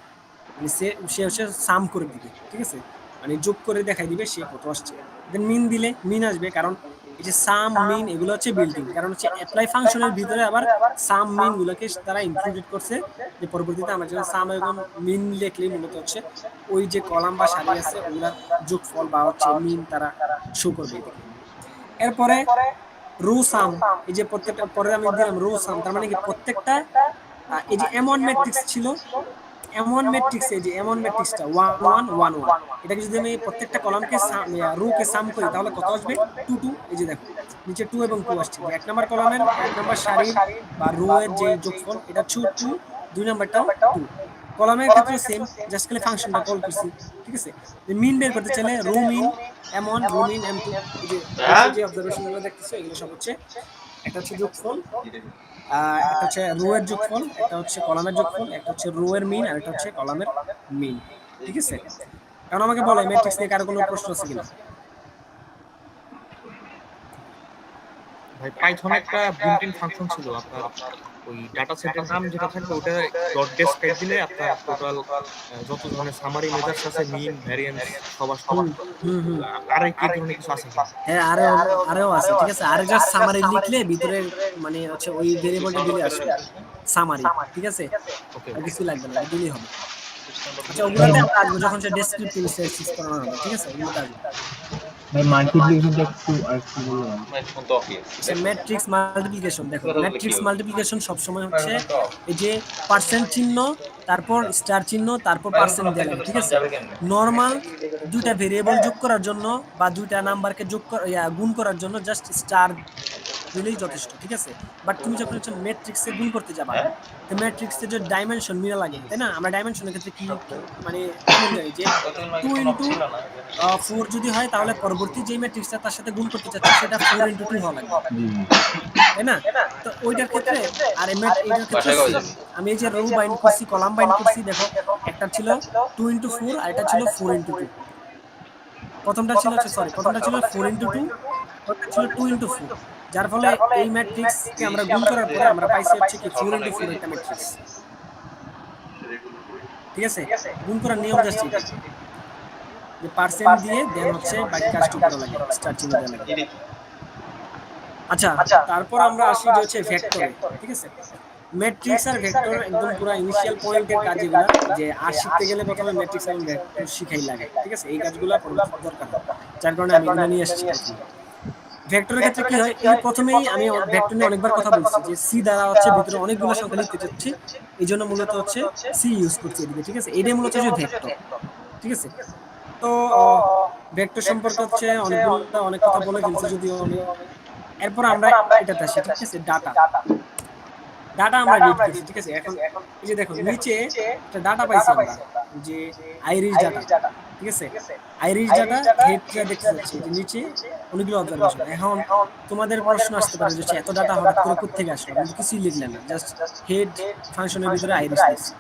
মানে সে হচ্ছে সাম করে দিবে, ঠিক আছে, মানে যোগ করে দেখাই দিবে সে কত আসছে। দেন মিন দিলে মিন আসবে, কারণ এই যে সাম মিন এগুলো হচ্ছে বিল্ডিং, কারণ হচ্ছে অ্যাপ্লাই ফাংশনের ভিতরে আবার সাম মিন গুলোকে তারা ইনক্লুডেড করছে, যে পরবর্তীতে আমরা যখন সাম এবং মিন লিখলে মূলত হচ্ছে ওই যে কলাম বা সারি আছে ওগুলার যোগফল বা হচ্ছে মিন তারা শো করবে। এরপরে রো সাম, এই যে প্রত্যেকটা পরে আমি দিলাম রো সাম, তার মানে কি প্রত্যেকটা এই যে M1 ম্যাট্রিক্স ছিল, M1 ম্যাট্রিক্স, এই যে M1 ম্যাট্রিক্সটা 1 1 1 1, এটাকে যদি আমি প্রত্যেকটা কলামকে রো কে সাম করি তাহলে কত আসবে 2 2। এই যে দেখো নিচে 2 এবং 2 আসছে, এক নাম্বার কলামের এক নাম্বার সারির বা রো এর যে যোগফল এটা 2 দুই নাম্বারটাও 2। কলামের ক্ষেত্রে সেম, জাস্ট খালি ফাংশনটা কল করছি, ঠিক আছে। মিন বের করতে চাইলে রো মিন M1 রো মিন M2, এই যে অবজারভেশনগুলো দেখতেছো এগুলো সব হচ্ছে একটা হচ্ছে যোগফল, একটা হচ্ছে রো এর যোগফল, একটা হচ্ছে কলামের যোগফল, একটা হচ্ছে রো এর মিন, আর একটা হচ্ছে কলামের মিন, ঠিক আছে। কারণ আমাকে বলে ম্যাট্রিক্স নিয়ে কারো কোনো প্রশ্ন আছে কিনা। ভাই পাইথনে একটা বিল্ট ইন ফাংশন ছিল আপনার, ওই ডাটা সেটের নাম যেটা থাকবে ওটা ডট ডেসক্রাইব দিলে আপনার টোটাল যত ধরনের সামারি মেজার্স আছে, মিন ভ্যারিয়েন্স সবার সমান। আর কি ধরনের কিছু আছে কিনা? হ্যাঁ, আরও আছে, ঠিক আছে। আর জাস্ট সামারি লিখলে ভিতরে মানে হচ্ছে ওই ভেরিয়েবলটা দিলে আসবে সামারি, ঠিক আছে, ওকে, আর কিছু লাগবে না, দিলেই হবে। আচ্ছা, ওগুলোতে আমরা আসবো যখন সে ডেসক্রিপটিভ স্ট্যাটিস্টিক্স করানো হবে, ঠিক আছে, ওগুলোতে আসবো। ভাই মাল্টিপ্লিকেশনটা একটু আরেকটু বললাম। ম্যাট্রিক্স মাল্টিপ্লিকেশন, দেখো ম্যাট্রিক্স মাল্টিপ্লিকেশন সবসময় হচ্ছে এই যে পার্সেন্ট চিহ্ন, তারপর স্টার চিহ্ন, তারপর পার্সেন্ট দেওয়া লাগে, ঠিক আছে। নর্মাল দুইটা ভেরিয়েবল যোগ করার জন্য বা দুইটা নাম্বারকে গুণ করার জন্য জাস্ট স্টার দিলেই যথেষ্ট, ঠিক আছে। বাট তুমি যখন হচ্ছে ম্যাট্রিক্সে গুণ করতে যাবা, তো ম্যাট্রিক্সে যে ডাইমেনশন মিলা লাগে, তাই না। আমরা ডাইমেনশনের ক্ষেত্রে কি মানে কেমন জানি যে 2 × 4 যদি হয় তাহলে পরবর্তী যে ম্যাট্রিক্সটা তার সাথে গুণ করতে চাচ্ছি সেটা 4 × 2 হওয়া লাগবে, তাই না। তো ওইটার ক্ষেত্রে আর এটার ক্ষেত্রে আমি এই যে রো বাইন্ড করছি, কলাম বাইন্ড করছি, দেখো একটা ছিল 2 × 4 আর এটা ছিল 4 × 2। প্রথমটা ছিল 4 × 2, ওটা ছিল 2 × 4, যার ফলে এই ম্যাট্রিক্সকে আমরা গুণ করার পরে আমরা পাইছি হচ্ছে কি 4 × 4 একটা ম্যাট্রিক্স, ঠিক আছে। গুণ করার নিয়ম জাস্ট এটা, যে পার্সেন্ট দিয়ে দেন হচ্ছে বাকি কাজটুকু করা লাগে, স্টার চিহ্ন দেওয়া লাগে। আচ্ছা, তারপর আমরা আসি যে হচ্ছে ভেক্টরে, ঠিক আছে। ম্যাট্রিক্স আর ভেক্টর একদম পুরো ইনিশিয়াল পয়েন্টের কাজ এগুলা, যে আর শিখতে গেলে প্রথমে ম্যাট্রিক্স এবং ভেক্টর শিখাই লাগে, ঠিক আছে। এই কাজগুলো পরবর্তীতে দরকার হয়, যার কারণে আমি এগুলো নিয়ে আসছি। ভেক্টরের ক্ষেত্রে কি হয়, এই প্রথমেই আমি ভেক্টর নিয়ে অনেকবার কথা বলছি যে সি দ্বারা হচ্ছে ভিতরে অনেকগুলো সংখ্যা লিখতে চাচ্ছি, এই জন্য মূলত হচ্ছে সি ইউজ করছি এদিকে, ঠিক আছে। এটাই মূলত হচ্ছে ভেক্টর, ঠিক আছে। তো ভেক্টর সম্পর্কে হচ্ছে অনেক কথা বলে ফেলছি যদিও আমি। এরপর আমরা এটাতে আসি, ঠিক আছে। ডাটা আমরা রিড করছি, ঠিক আছে। এখন এই যে দেখো নিচে একটা ডাটা পাইছি আমরা, যে আইরিশ ডাটা, ঠিক আছে। আইরিশ ডাটা হেডটা দেখতে পাচ্ছি, যে নিচে অনেকগুলো অবজারভেশন। এখন তোমাদের প্রশ্ন আসতে পারে যে এত ডাটা হঠাৎ করে কোথা থেকে আসলো, কিন্তু কিছুই লিখলেন না, জাস্ট হেড ফাংশনের ভিতরে আইরিশ লিখছি।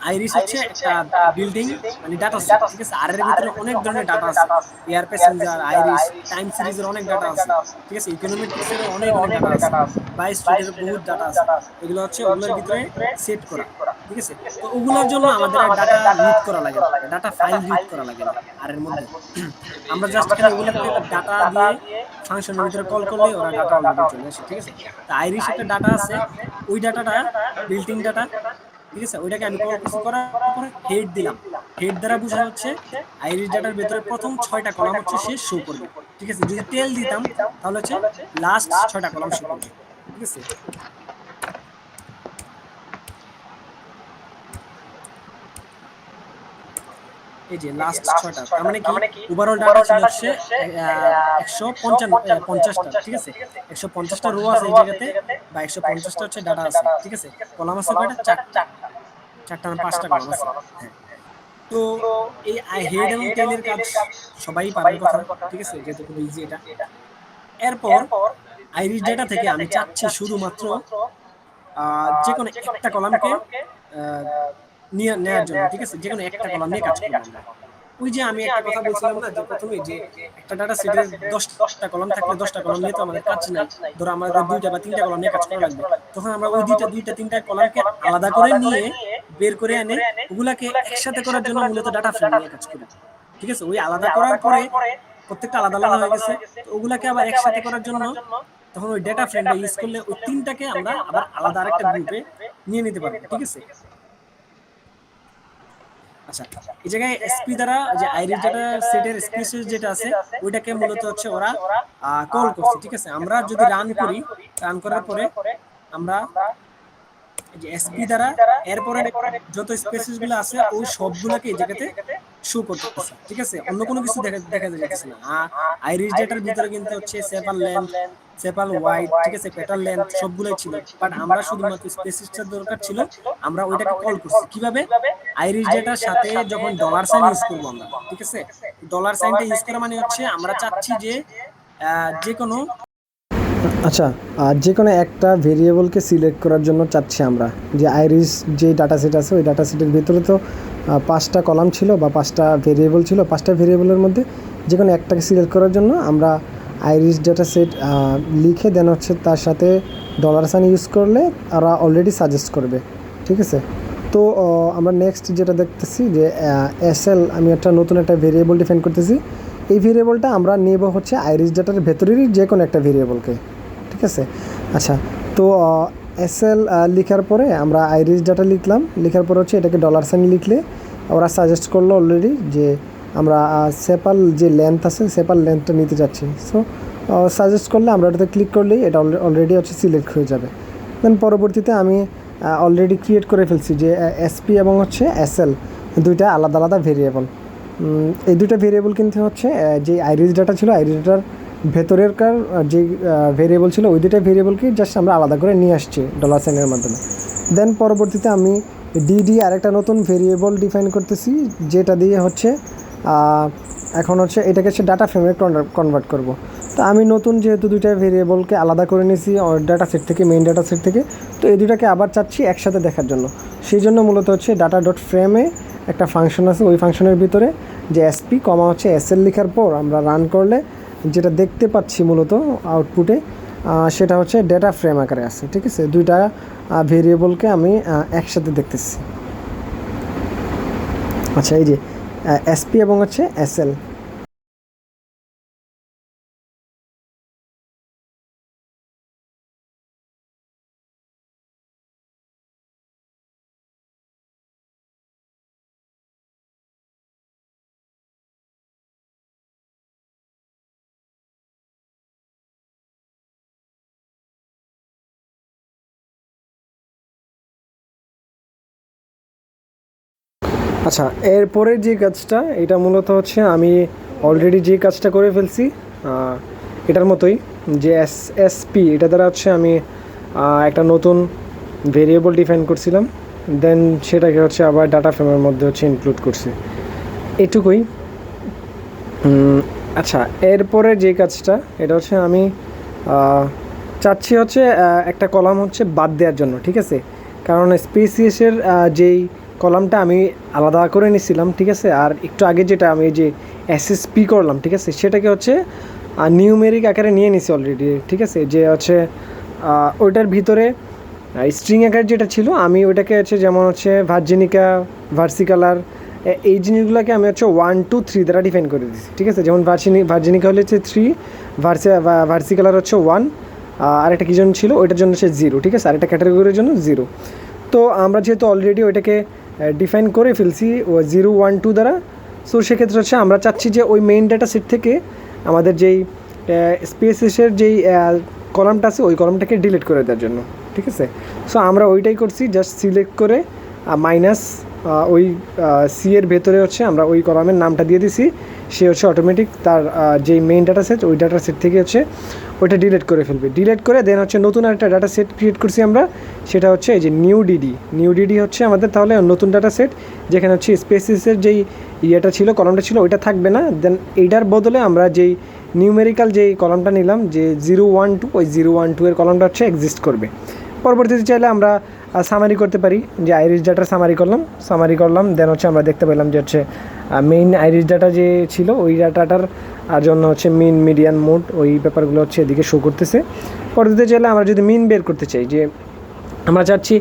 আইরিশ হচ্ছে একটা বিল্ডিং মানে ডাটা সেট, ঠিক আছে। আর এর ভিতরে অনেক ধরনের ডাটা আছে, এয়ার প্যাসেঞ্জার, আইরিশ, টাইম সিরিজের অনেক ডাটা আছে, ঠিক আছে। ইকোনমিক্সের অনেক ডাটা আছে, বাই স্ট্রিটের বহুত ডাটা আছে। এগুলো হচ্ছে ওগুলোর ভিতরে সেট করা, ঠিক আছে? তো ওগুলোর জন্য আমাদের আর ডাটা রিড করা লাগে না, ডাটা ফাইল রিড করা লাগে না আর এর মধ্যে। আমরা জাস্ট খালি ওগুলোকে ডাটা দিয়ে ফাংশনের ভিতরে কল করলে ওরা ডাটা অলরেডি চলে আসে, ঠিক আছে? তো আইরিশ একটা ডাটা আছে, ওই ডাটাটা বিল্ট ইন ডাটা, ঠিক আছে? ওইটাকে আমি কল করছি, করার পরে হেড দিলাম। হেড দ্বারা বোঝা হচ্ছে আইরিশ ডাটার ভিতরে প্রথম 6টা কলাম হচ্ছে সে শো করবে, ঠিক আছে? যদি টেল দিতাম তাহলে হচ্ছে লাস্ট 6টা কলাম শো করবে, ঠিক আছে? এই যে লাস্ট 6টা, তার মানে কি ওভারঅল ডাটা ছিল হচ্ছে 150টা, ঠিক আছে? 150টা রো আছে এই জায়গাতে, বা 150টা হচ্ছে ডাটা আছে, ঠিক আছে? কলাম আছে কয়টা? 4টা না 5টা কলাম আছে। হ্যাঁ, তো এই হেড এবং টেলের কাজ সবাই পারার কথা, ঠিক আছে? যেহেতু খুব ইজি এটা। এরপর আইরিশ ডাটা থেকে আমি চাচ্ছি শুধুমাত্র যে কোনো একটা কলামকে নিয়ে নেওয়ার জন্য, ঠিক আছে? যে কোনো একটা কলাম নিয়ে কাজ করবো আমরা। ওই যে আমি একটা কথা বলছিলাম না যে প্রথমে, যে একটা ডাটা সেটের 10টা কলাম থাকলে 10টা কলাম নিয়ে তো আমাদের কাজ নাই। ধরো আমাদের 2টা বা 3টা কলাম নিয়ে কাজ করা লাগবে, তখন আমরা ওই 2টা 3টা কলামকে আলাদা করে নিয়ে বের করে এনে ওগুলাকে একসাথে করার জন্য মূলত ডাটা ফ্রেম নিয়ে কাজ করি, ঠিক আছে? ওই আলাদা করার পরে প্রত্যেকটা আলাদা আলাদা হয়ে গেছে, তো ওগুলাকে আবার একসাথে করার জন্য তখন ওই ডেটা ফ্রেমটা ইউজ করলে ওই 3টাকে আমরা আবার আলাদা আরেকটা গ্রুপে নিয়ে নিতে পারবো, ঠিক আছে? আচ্ছা, এই জায়গায় এসপি দ্বারা যে আইরিশ ডাটা সেটের স্পেসিস যেটা আছে ওইটাকে মূলত হচ্ছে ওরা কল করছে, ঠিক আছে? আমরা যদি রান করি, রান করার পরে আমরা এই যে এসপি দ্বারা এরপরে যত স্পেসিস গুলো আছে ওই সবগুলোকে এই জায়গাতে শো করতেছে, ঠিক আছে? অন্য কোনো কিছু দেখা যাচ্ছে না। আইরিশ ডাটার ভিতরে কিন্তু হচ্ছে সেপাল লেন্থ, সেপাল ওয়াইড, ঠিক আছে, পেটাল লেন্থ সবগুলোই ছিল, বাট আমরা শুধুমাত্র স্পেসিসটার দরকার ছিল, আমরা ওইটাকে কল করছি কিভাবে? আইরিশ ডাটার সাথে যখন ডলার সাইন ইউজ করবো আমরা, ঠিক আছে? ডলার সাইনটা ইউজ করা মানে হচ্ছে আমরা চাচ্ছি যে যে কোনো আচ্ছা, যে কোনো একটা ভেরিয়েবলকে সিলেক্ট করার জন্য চাচ্ছি আমরা যে আইরিশ যে ডাটা সেট আছে ওই ডাটা সেটের ভিতরে তো 5টা কলাম ছিল বা 5টা ভেরিয়েবল ছিল, 5টা ভেরিয়েবলের মধ্যে যে কোনো একটাকে সিলেক্ট করার জন্য আমরা আইরিশ ডাটা সেট লিখে দেন হচ্ছে তার সাথে ডলার সাইন ইউজ করলে ওরা অলরেডি সাজেস্ট করবে, ঠিক আছে? তো আমরা নেক্সট যেটা দেখতেছি যে এসএল, আমি একটা নতুন একটা ভেরিয়েবল ডিফাইন করতেছি। এই ভেরিয়েবলটা আমরা নেব হচ্ছে আইরিশ ডাটার ভেতরেরই যে কোনো একটা ভেরিয়েবলকে, ঠিক আছে? আচ্ছা, তো এসএল লেখার পরে আমরা আইরিশ ডাটা লিখলাম, লেখার পরে হচ্ছে এটাকে ডলার সাইন লিখলে ওরা সাজেস্ট করলো অলরেডি যে আমরা সেপাল যে লেন্থ আছে সেপাল লেন্থটা নিতে চাচ্ছি। সো সাজেস্ট করলে আমরা এটাতে ক্লিক করলেই এটা অলরেডি হচ্ছে সিলেক্ট হয়ে যাবে। দেন পরবর্তীতে আমি অলরেডি ক্রিয়েট করে ফেলছি যে এসপি এবং হচ্ছে এসএল দুইটা আলাদা আলাদা ভেরিয়েবল। এই দুইটা ভেরিয়েবল কিন্তু হচ্ছে যে আইরিশ ডাটা ছিল আইরিশ ডাটার ভেতরেরকার যে ভেরিয়েবল ছিল ওই দুইটা ভেরিয়েবলকে জাস্ট আমরা আলাদা করে নিয়ে আসছি ডলার সাইনের মাধ্যমে। দেন পরবর্তীতে আমি ডিডি আরেকটা নতুন ভেরিয়েবল ডিফাইন করতেছি, যেটা দিয়ে হচ্ছে এখন হচ্ছে এটাকে হচ্ছে ডাটা ফ্রেমে কনভার্ট করব। তো আমি নতুন যেহেতু দুইটা ভেরিয়েবলকে আলাদা করে নিয়েছি ডাটা সেট থেকে, মেইন ডাটা সেট থেকে, তো এই দুটাকে আবার চাচ্ছি একসাথে দেখার জন্য। সেই জন্য মূলত হচ্ছে ডাটা ডট ফ্রেমে একটা ফাংশন আছে, ওই ফাংশনের ভিতরে যে এসপি কমা হচ্ছে এসএল লেখার পর আমরা রান করলে যেটা দেখতে পাচ্ছি মূলত আউটপুটে সেটা হচ্ছে ডেটা ফ্রেম আকারে আছে, ঠিক আছে? দুইটা ভেরিয়েবলকে আমি একসাথে দেখতেছি। আচ্ছা, এই যে এসপি এবং হচ্ছে এসএল। আচ্ছা, এরপরে যে কাজটা এটা মূলত হচ্ছে আমি অলরেডি যে কাজটা করে ফেলছি এটার মতোই, যে এসপি এটা দ্বারা হচ্ছে আমি একটা নতুন ভেরিয়েবল ডিফাইন করছিলাম, দেন সেটাকে হচ্ছে আবার ডাটা ফ্রেমের মধ্যে হচ্ছে ইনক্লুড করছি, এটুকুই। আচ্ছা, এরপরে যে কাজটা এটা হচ্ছে আমি চাচ্ছি হচ্ছে একটা কলাম হচ্ছে বাদ দেওয়ার জন্য, ঠিক আছে? কারণ স্পেসিয়াসের যেই কলামটা আমি আলাদা করে নিয়েছিলাম, ঠিক আছে, আর একটু আগে যেটা আমি যে এসএসপি করলাম, ঠিক আছে, সেটাকে হচ্ছে নিউমেরিক আকারে নিয়ে নিছি অলরেডি, ঠিক আছে? যে হচ্ছে ওইটার ভিতরে স্ট্রিং আকার যেটা ছিল আমি ওইটাকে হচ্ছে যেমন হচ্ছে ভার্জিনিকা, ভার্সিকালার, এই জিনিসগুলোকে আমি হচ্ছে 1 2 3 দ্বারা ডিফাইন করে দিচ্ছি। ঠিক আছে, যেমন ভার্জিনিকা হলে হচ্ছে 3, ভার্সিকালার হচ্ছে 1, আর একটা কী জন্য ছিল ওইটার জন্য হচ্ছে 0। ঠিক আছে, আর একটা ক্যাটাগরির জন্য 0। তো আমরা যেহেতু অলরেডি ওইটাকে ডিফাইন করে ফেলছি 0 1 2 দ্বারা, সো সেক্ষেত্রে হচ্ছে আমরা চাচ্ছি যে ওই মেইন ডাটা সেট থেকে আমাদের যেই স্পেসেসের যেই কলামটা আছে ওই কলামটাকে ডিলিট করে দেওয়ার জন্য। ঠিক আছে, সো আমরা ওইটাই করছি, জাস্ট সিলেক্ট করে মাইনাস ওই সি এর ভেতরে হচ্ছে আমরা ওই কলামের নামটা দিয়ে দিছি, সে হচ্ছে অটোমেটিক তার যেই মেইন ডাটা সেট ওই ডাটা সেট থেকে হচ্ছে ওইটা ডিলিট করে ফেলবে। ডিলিট করে দেন হচ্ছে নতুন আরেকটা ডাটা সেট ক্রিয়েট করছি আমরা, সেটা হচ্ছে এই যে নিউ ডিডি হচ্ছে আমাদের তাহলে নতুন ডাটা সেট, যেখানে হচ্ছে স্পেসিসের যেই ইয়েটা ছিল কলামটা ছিল ওইটা থাকবে না, দেন এইটার বদলে আমরা যেই নিউমেরিক্যাল যেই কলামটা নিলাম যে 0 1 2, ওই 0 1 2 এর কলামটা হচ্ছে এক্সিস্ট করবে। পরবর্তীতে চাইলে আমরা সামারি করতে পারি, যে আইরিস ডাটার সামারি করলাম, দেন হচ্ছে আমরা দেখতে পেলাম যে হচ্ছে মেইন আইরিস ডাটা যে ছিল ওই ডাটাটার জন্য হচ্ছে মিন, মিডিয়ান, মোড ওই ব্যাপারগুলো হচ্ছে এদিকে শো করতেছে। পরবর্তীতে চাইলে আমরা যদি মিন বের করতে চাই, যে আমরা চাচ্ছি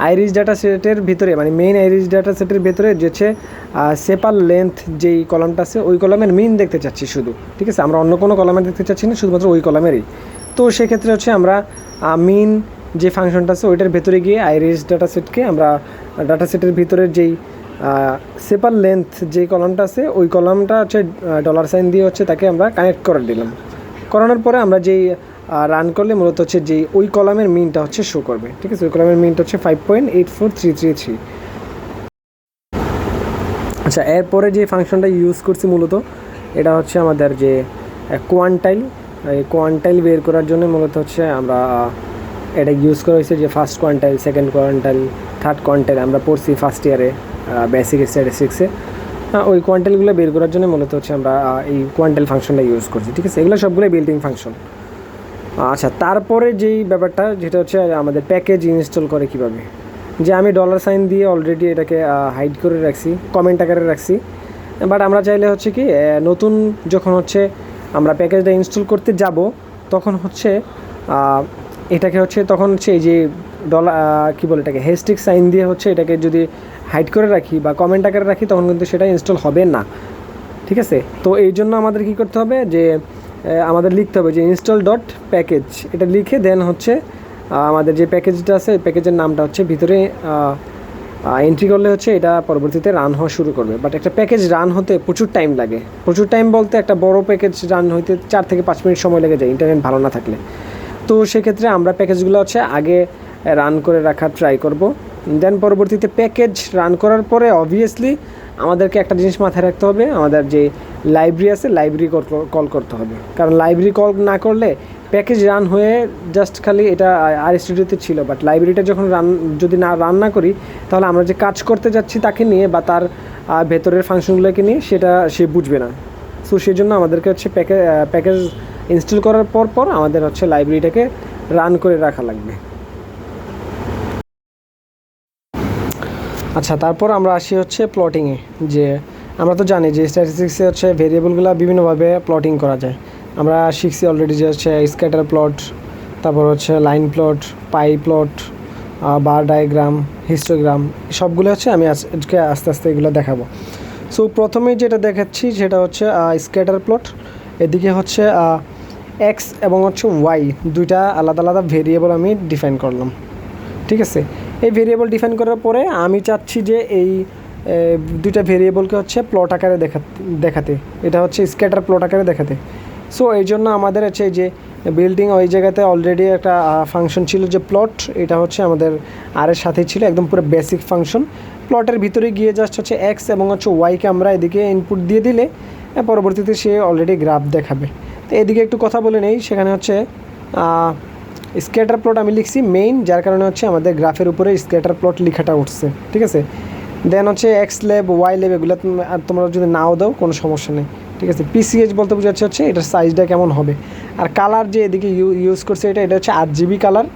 আইরিস ডাটা সেটের ভিতরে মানে মেইন আইরিস ডাটা সেটের ভিতরে যে হচ্ছে সেপাল লেন্থ যেই কলামটা আছে ওই কলামের মিন দেখতে চাচ্ছি শুধু। ঠিক আছে, আমরা অন্য কোনো কলামে দেখতে চাচ্ছি না, শুধুমাত্র ওই কলামেরই। তো সেক্ষেত্রে হচ্ছে আমরা মিন যে ফাংশনটা আছে ওইটার ভেতরে গিয়ে আইরিস ডাটা সেটকে আমরা ডাটা সেটের ভিতরের যেই সেপাল লেন্থ যেই কলামটা আছে ওই কলামটা হচ্ছে $সাইন দিয়ে হচ্ছে তাকে আমরা কানেক্ট করে দিলাম। করানোর পরে আমরা যেই রান করলে মূলত হচ্ছে যে ওই কলামের মিনটা হচ্ছে শো করবে। ঠিক আছে, ওই কলামের মিনটা হচ্ছে 5.84333। আচ্ছা, এরপরে যে ফাংশনটা ইউজ করছি মূলত এটা হচ্ছে আমাদের যে কোয়ান্টাইল বের করার জন্য মূলত হচ্ছে আমরা এটা ইউজ করা হয়েছে, যে ফার্স্ট কোয়ান্টাইল, সেকেন্ড কোয়ান্টাইল, থার্ড কোয়ান্টাইল আমরা পড়ছি ফার্স্ট ইয়ারে বেসিক স্ট্যাটিস্টিক্সে। ওই কোয়ান্টাইলগুলো বের করার জন্য মূলত হচ্ছে আমরা এই কোয়ান্টাইল ফাংশনটা ইউজ করছি। ঠিক আছে, এগুলো সবগুলোই বিল্টিং ফাংশন। আচ্ছা, তারপরে যেই ব্যাপারটা যেটা হচ্ছে আমাদের প্যাকেজ ইনস্টল করে কীভাবে, যে আমি $সাইন দিয়ে অলরেডি এটাকে হাইড করে রাখছি, কমেন্ট আকারে রাখছি। বাট আমরা চাইলে হচ্ছে কি নতুন যখন হচ্ছে আমরা প্যাকেজটা ইনস্টল করতে যাব তখন হচ্ছে এটাকে হচ্ছে তখন হচ্ছে এই যে কী বলে এটাকে হেস্টিক সাইন দিয়ে হচ্ছে এটাকে যদি হাইড করে রাখি বা কমেন্ট আকারে রাখি তখন কিন্তু সেটা ইনস্টল হবে না। ঠিক আছে, তো এই জন্য আমাদের কী করতে হবে, যে আমাদের লিখতে হবে যে ইনস্টল ডট প্যাকেজ, এটা লিখে দেন হচ্ছে আমাদের যে প্যাকেজটা আছে ওই প্যাকেজের নামটা হচ্ছে ভিতরে এন্ট্রি করলে হচ্ছে এটা পরবর্তীতে রান হওয়া শুরু করবে। বাট একটা প্যাকেজ রান হতে প্রচুর টাইম লাগে, প্রচুর টাইম বলতে একটা বড় প্যাকেজ রান হইতে 4 থেকে 5 মিনিট সময় লেগে যায় ইন্টারনেট ভালো না থাকলে। তো সেক্ষেত্রে আমরা প্যাকেজগুলো হচ্ছে আগে রান করে রাখার ট্রাই করব। দেন পরবর্তীতে প্যাকেজ রান করার পরে অবভিয়াসলি আমাদেরকে একটা জিনিস মাথায় রাখতে হবে, আমাদের যে লাইব্রেরি আছে লাইব্রেরি কল করতে হবে, কারণ লাইব্রেরি কল না করলে প্যাকেজ রান হয়ে জাস্ট খালি এটা আর স্টুডিওতে ছিল, বাট লাইব্রেরিটা যখন যদি রান না করি তাহলে আমরা যে কাজ করতে যাচ্ছি তাকে নিয়ে বা তার ভেতরের ফাংশনগুলোকে নিয়ে সেটা সে বুঝবে না। সো সেই জন্য আমাদেরকে হচ্ছে প্যাকেজ ইনস্টল করার পর আমাদের হচ্ছে লাইব্রেরিটাকে রান করে রাখা লাগবে। আচ্ছা, তারপর আমরা আসি হচ্ছে প্লটিংয়ে, যে আমরা তো জানি যে স্ট্যাটিস্টিক্সে হচ্ছে ভেরিয়েবলগুলো বিভিন্নভাবে প্লটিং করা যায়। আমরা শিখছি অলরেডি যে হচ্ছে স্ক্যাটার প্লট, তারপর হচ্ছে লাইন প্লট, পাই প্লট, বার ডায়াগ্রাম, হিস্টোগ্রাম, সবগুলো হচ্ছে আমি আজকে আস্তে আস্তে এগুলো দেখাবো। সো প্রথমে যেটা দেখাচ্ছি সেটা হচ্ছে স্ক্যাটার প্লট। এদিকে হচ্ছে এক্স এবং হচ্ছে ওয়াই দুইটা আলাদা আলাদা ভেরিয়েবল আমি ডিফাইন করলাম। ঠিক আছে, এই ভেরিয়েবল ডিফাইন করার পরে আমি চাচ্ছি যে এই দুইটা ভেরিয়েবলকে হচ্ছে প্লট আকারে দেখাতে, এটা হচ্ছে স্ক্যাটার প্লট আকারে দেখাতে। সো এই জন্য আমাদের হচ্ছে যে বিল্ডিং ওই জায়গাতে অলরেডি একটা ফাংশন ছিল যে প্লট, এটা হচ্ছে আমাদের আরের সাথেই ছিল, একদম পুরো বেসিক ফাংশন। প্লটের ভিতরে গিয়ে জাস্ট হচ্ছে এক্স এবং হচ্ছে ওয়াইকে আমরা এদিকে ইনপুট দিয়ে দিলে পরবর্তীতে সে অলরেডি গ্রাফ দেখাবে। তো এদিকে একটু কথা বলে নেই, সেখানে হচ্ছে স্ক্যাটার প্লট আমি লিখছি মেইন, যার কারণে হচ্ছে আমাদের গ্রাফের উপরে স্ক্যাটার প্লট লেখাটা উঠছে। ঠিক আছে, দেন হচ্ছে এক্স লেব, ওয়াই লেব, এগুলো তোমরা যদি নাও দাও কোনো সমস্যা নেই। ঠিক আছে, পিসিএইচ বলতে বোঝাচ্ছে হচ্ছে এটার সাইজটা কেমন হবে। আর কালার যে এদিকে ইউজ করছে এটা হচ্ছে RGB কালার।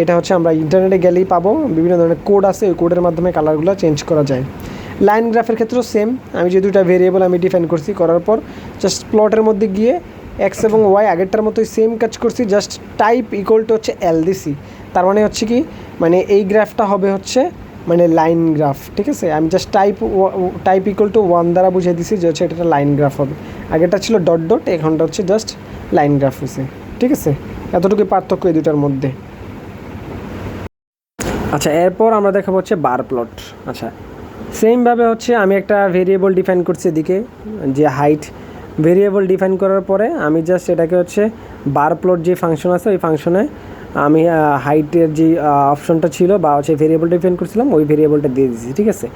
এটা হচ্ছে আমরা ইন্টারনেটে গেলেই পাবো, বিভিন্ন ধরনের কোড আছে, ওই কোডের মাধ্যমে কালারগুলো চেঞ্জ করা যায়। লাইন গ্রাফের ক্ষেত্রেও সেম, আমি যে দুইটা ভেরিয়েবল আমি ডিফাইন করছি, করার পর জাস্ট প্লটের মধ্যে গিয়ে এক্স এবং ওয়াই আগেরটার মতোই সেম কাজ করছি, জাস্ট টাইপ ইকুয়াল টু হচ্ছে এল দিছি। তার মানে হচ্ছে কি, মানে এই গ্রাফটা হবে হচ্ছে মানে লাইন গ্রাফ, ঠিক আছে। আমি জাস্ট টাইপ ইকুয়াল টু 1 দ্বারা বুঝিয়ে দিছি যে হচ্ছে এটা একটা লাইন গ্রাফ হবে। আগেরটা ছিল ডট ডট, এখনটা হচ্ছে জাস্ট লাইন গ্রাফ হয়েছে, ঠিক আছে। এতটুকু পার্থক্য এই দুটার মধ্যে। আচ্ছা, এরপর আমরা দেখাবো হচ্ছে বার প্লট। আচ্ছা, সেমভাবে হচ্ছে আমি একটা ভেরিয়েবল ডিফাইন করছি এদিকে, যে হাইট ভেরিয়েবল ডিফাইন করার পরে আমি জাস্ট এটাকে হচ্ছে বার প্লট যে ফাংশন আছে ওই ফাংশনে আমি হাইটের যে অপশনটা ছিল বা হচ্ছে ভেরিয়েবল ডিফাইন করছিলাম ওই ভেরিয়েবলটা দিয়ে দিয়েছি, ঠিক আছে।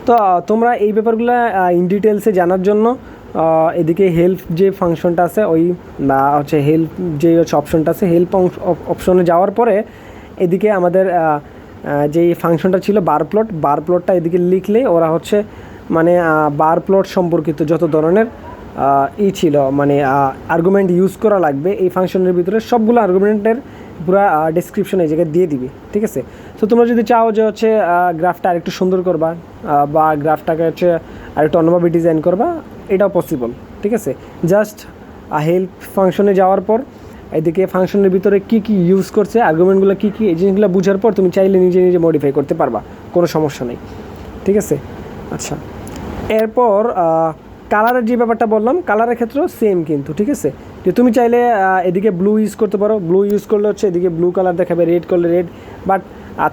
তো তোমরা এই ব্যাপারগুলো ইন ডিটেলসে জানার জন্য এদিকে হেল্প যে ফাংশনটা আছে ওই বা হচ্ছে হেল্প যে হচ্ছে অপশনটা আছে, হেল্প অপশনে যাওয়ার পরে এদিকে আমাদের যেই ফাংশনটা ছিল বার প্লটটা এদিকে লিখলে ওরা হচ্ছে মানে বার প্লট সম্পর্কিত যত ধরনের ছিল মানে আর্গুমেন্ট ইউজ করা লাগবে এই ফাংশনের ভিতরে সবগুলো আর্গুমেন্টের পুরো ডেসক্রিপশন এই জায়গায় দিয়ে দিবে, ঠিক আছে। তো তোমরা যদি চাও যে হচ্ছে গ্রাফটা আরেকটু সুন্দর করবা বা গ্রাফটাকে হচ্ছে আরেকটু অন্যভাবে ডিজাইন করবা, এটাও পসিবল, ঠিক আছে। জাস্ট হেল্প ফাংশনে যাওয়ার পর এদিকে ফাংশনের ভিতরে কী কী ইউজ করছে, আর্গুমেন্টগুলো কী কী, এই জিনিসগুলো বোঝার পর তুমি চাইলে নিজে নিজে মডিফাই করতে পারবা, কোনো সমস্যা নেই, ঠিক আছে। আচ্ছা, এরপর কালারের যে ব্যাপারটা বললাম, কালারের ক্ষেত্রেও সেম কিন্তু, ঠিক আছে। যে তুমি চাইলে এদিকে ব্লু ইউজ করতে পারো, ব্লু ইউজ করলে হচ্ছে এদিকে ব্লু কালার দেখাবে, রেড করলে রেড, বাট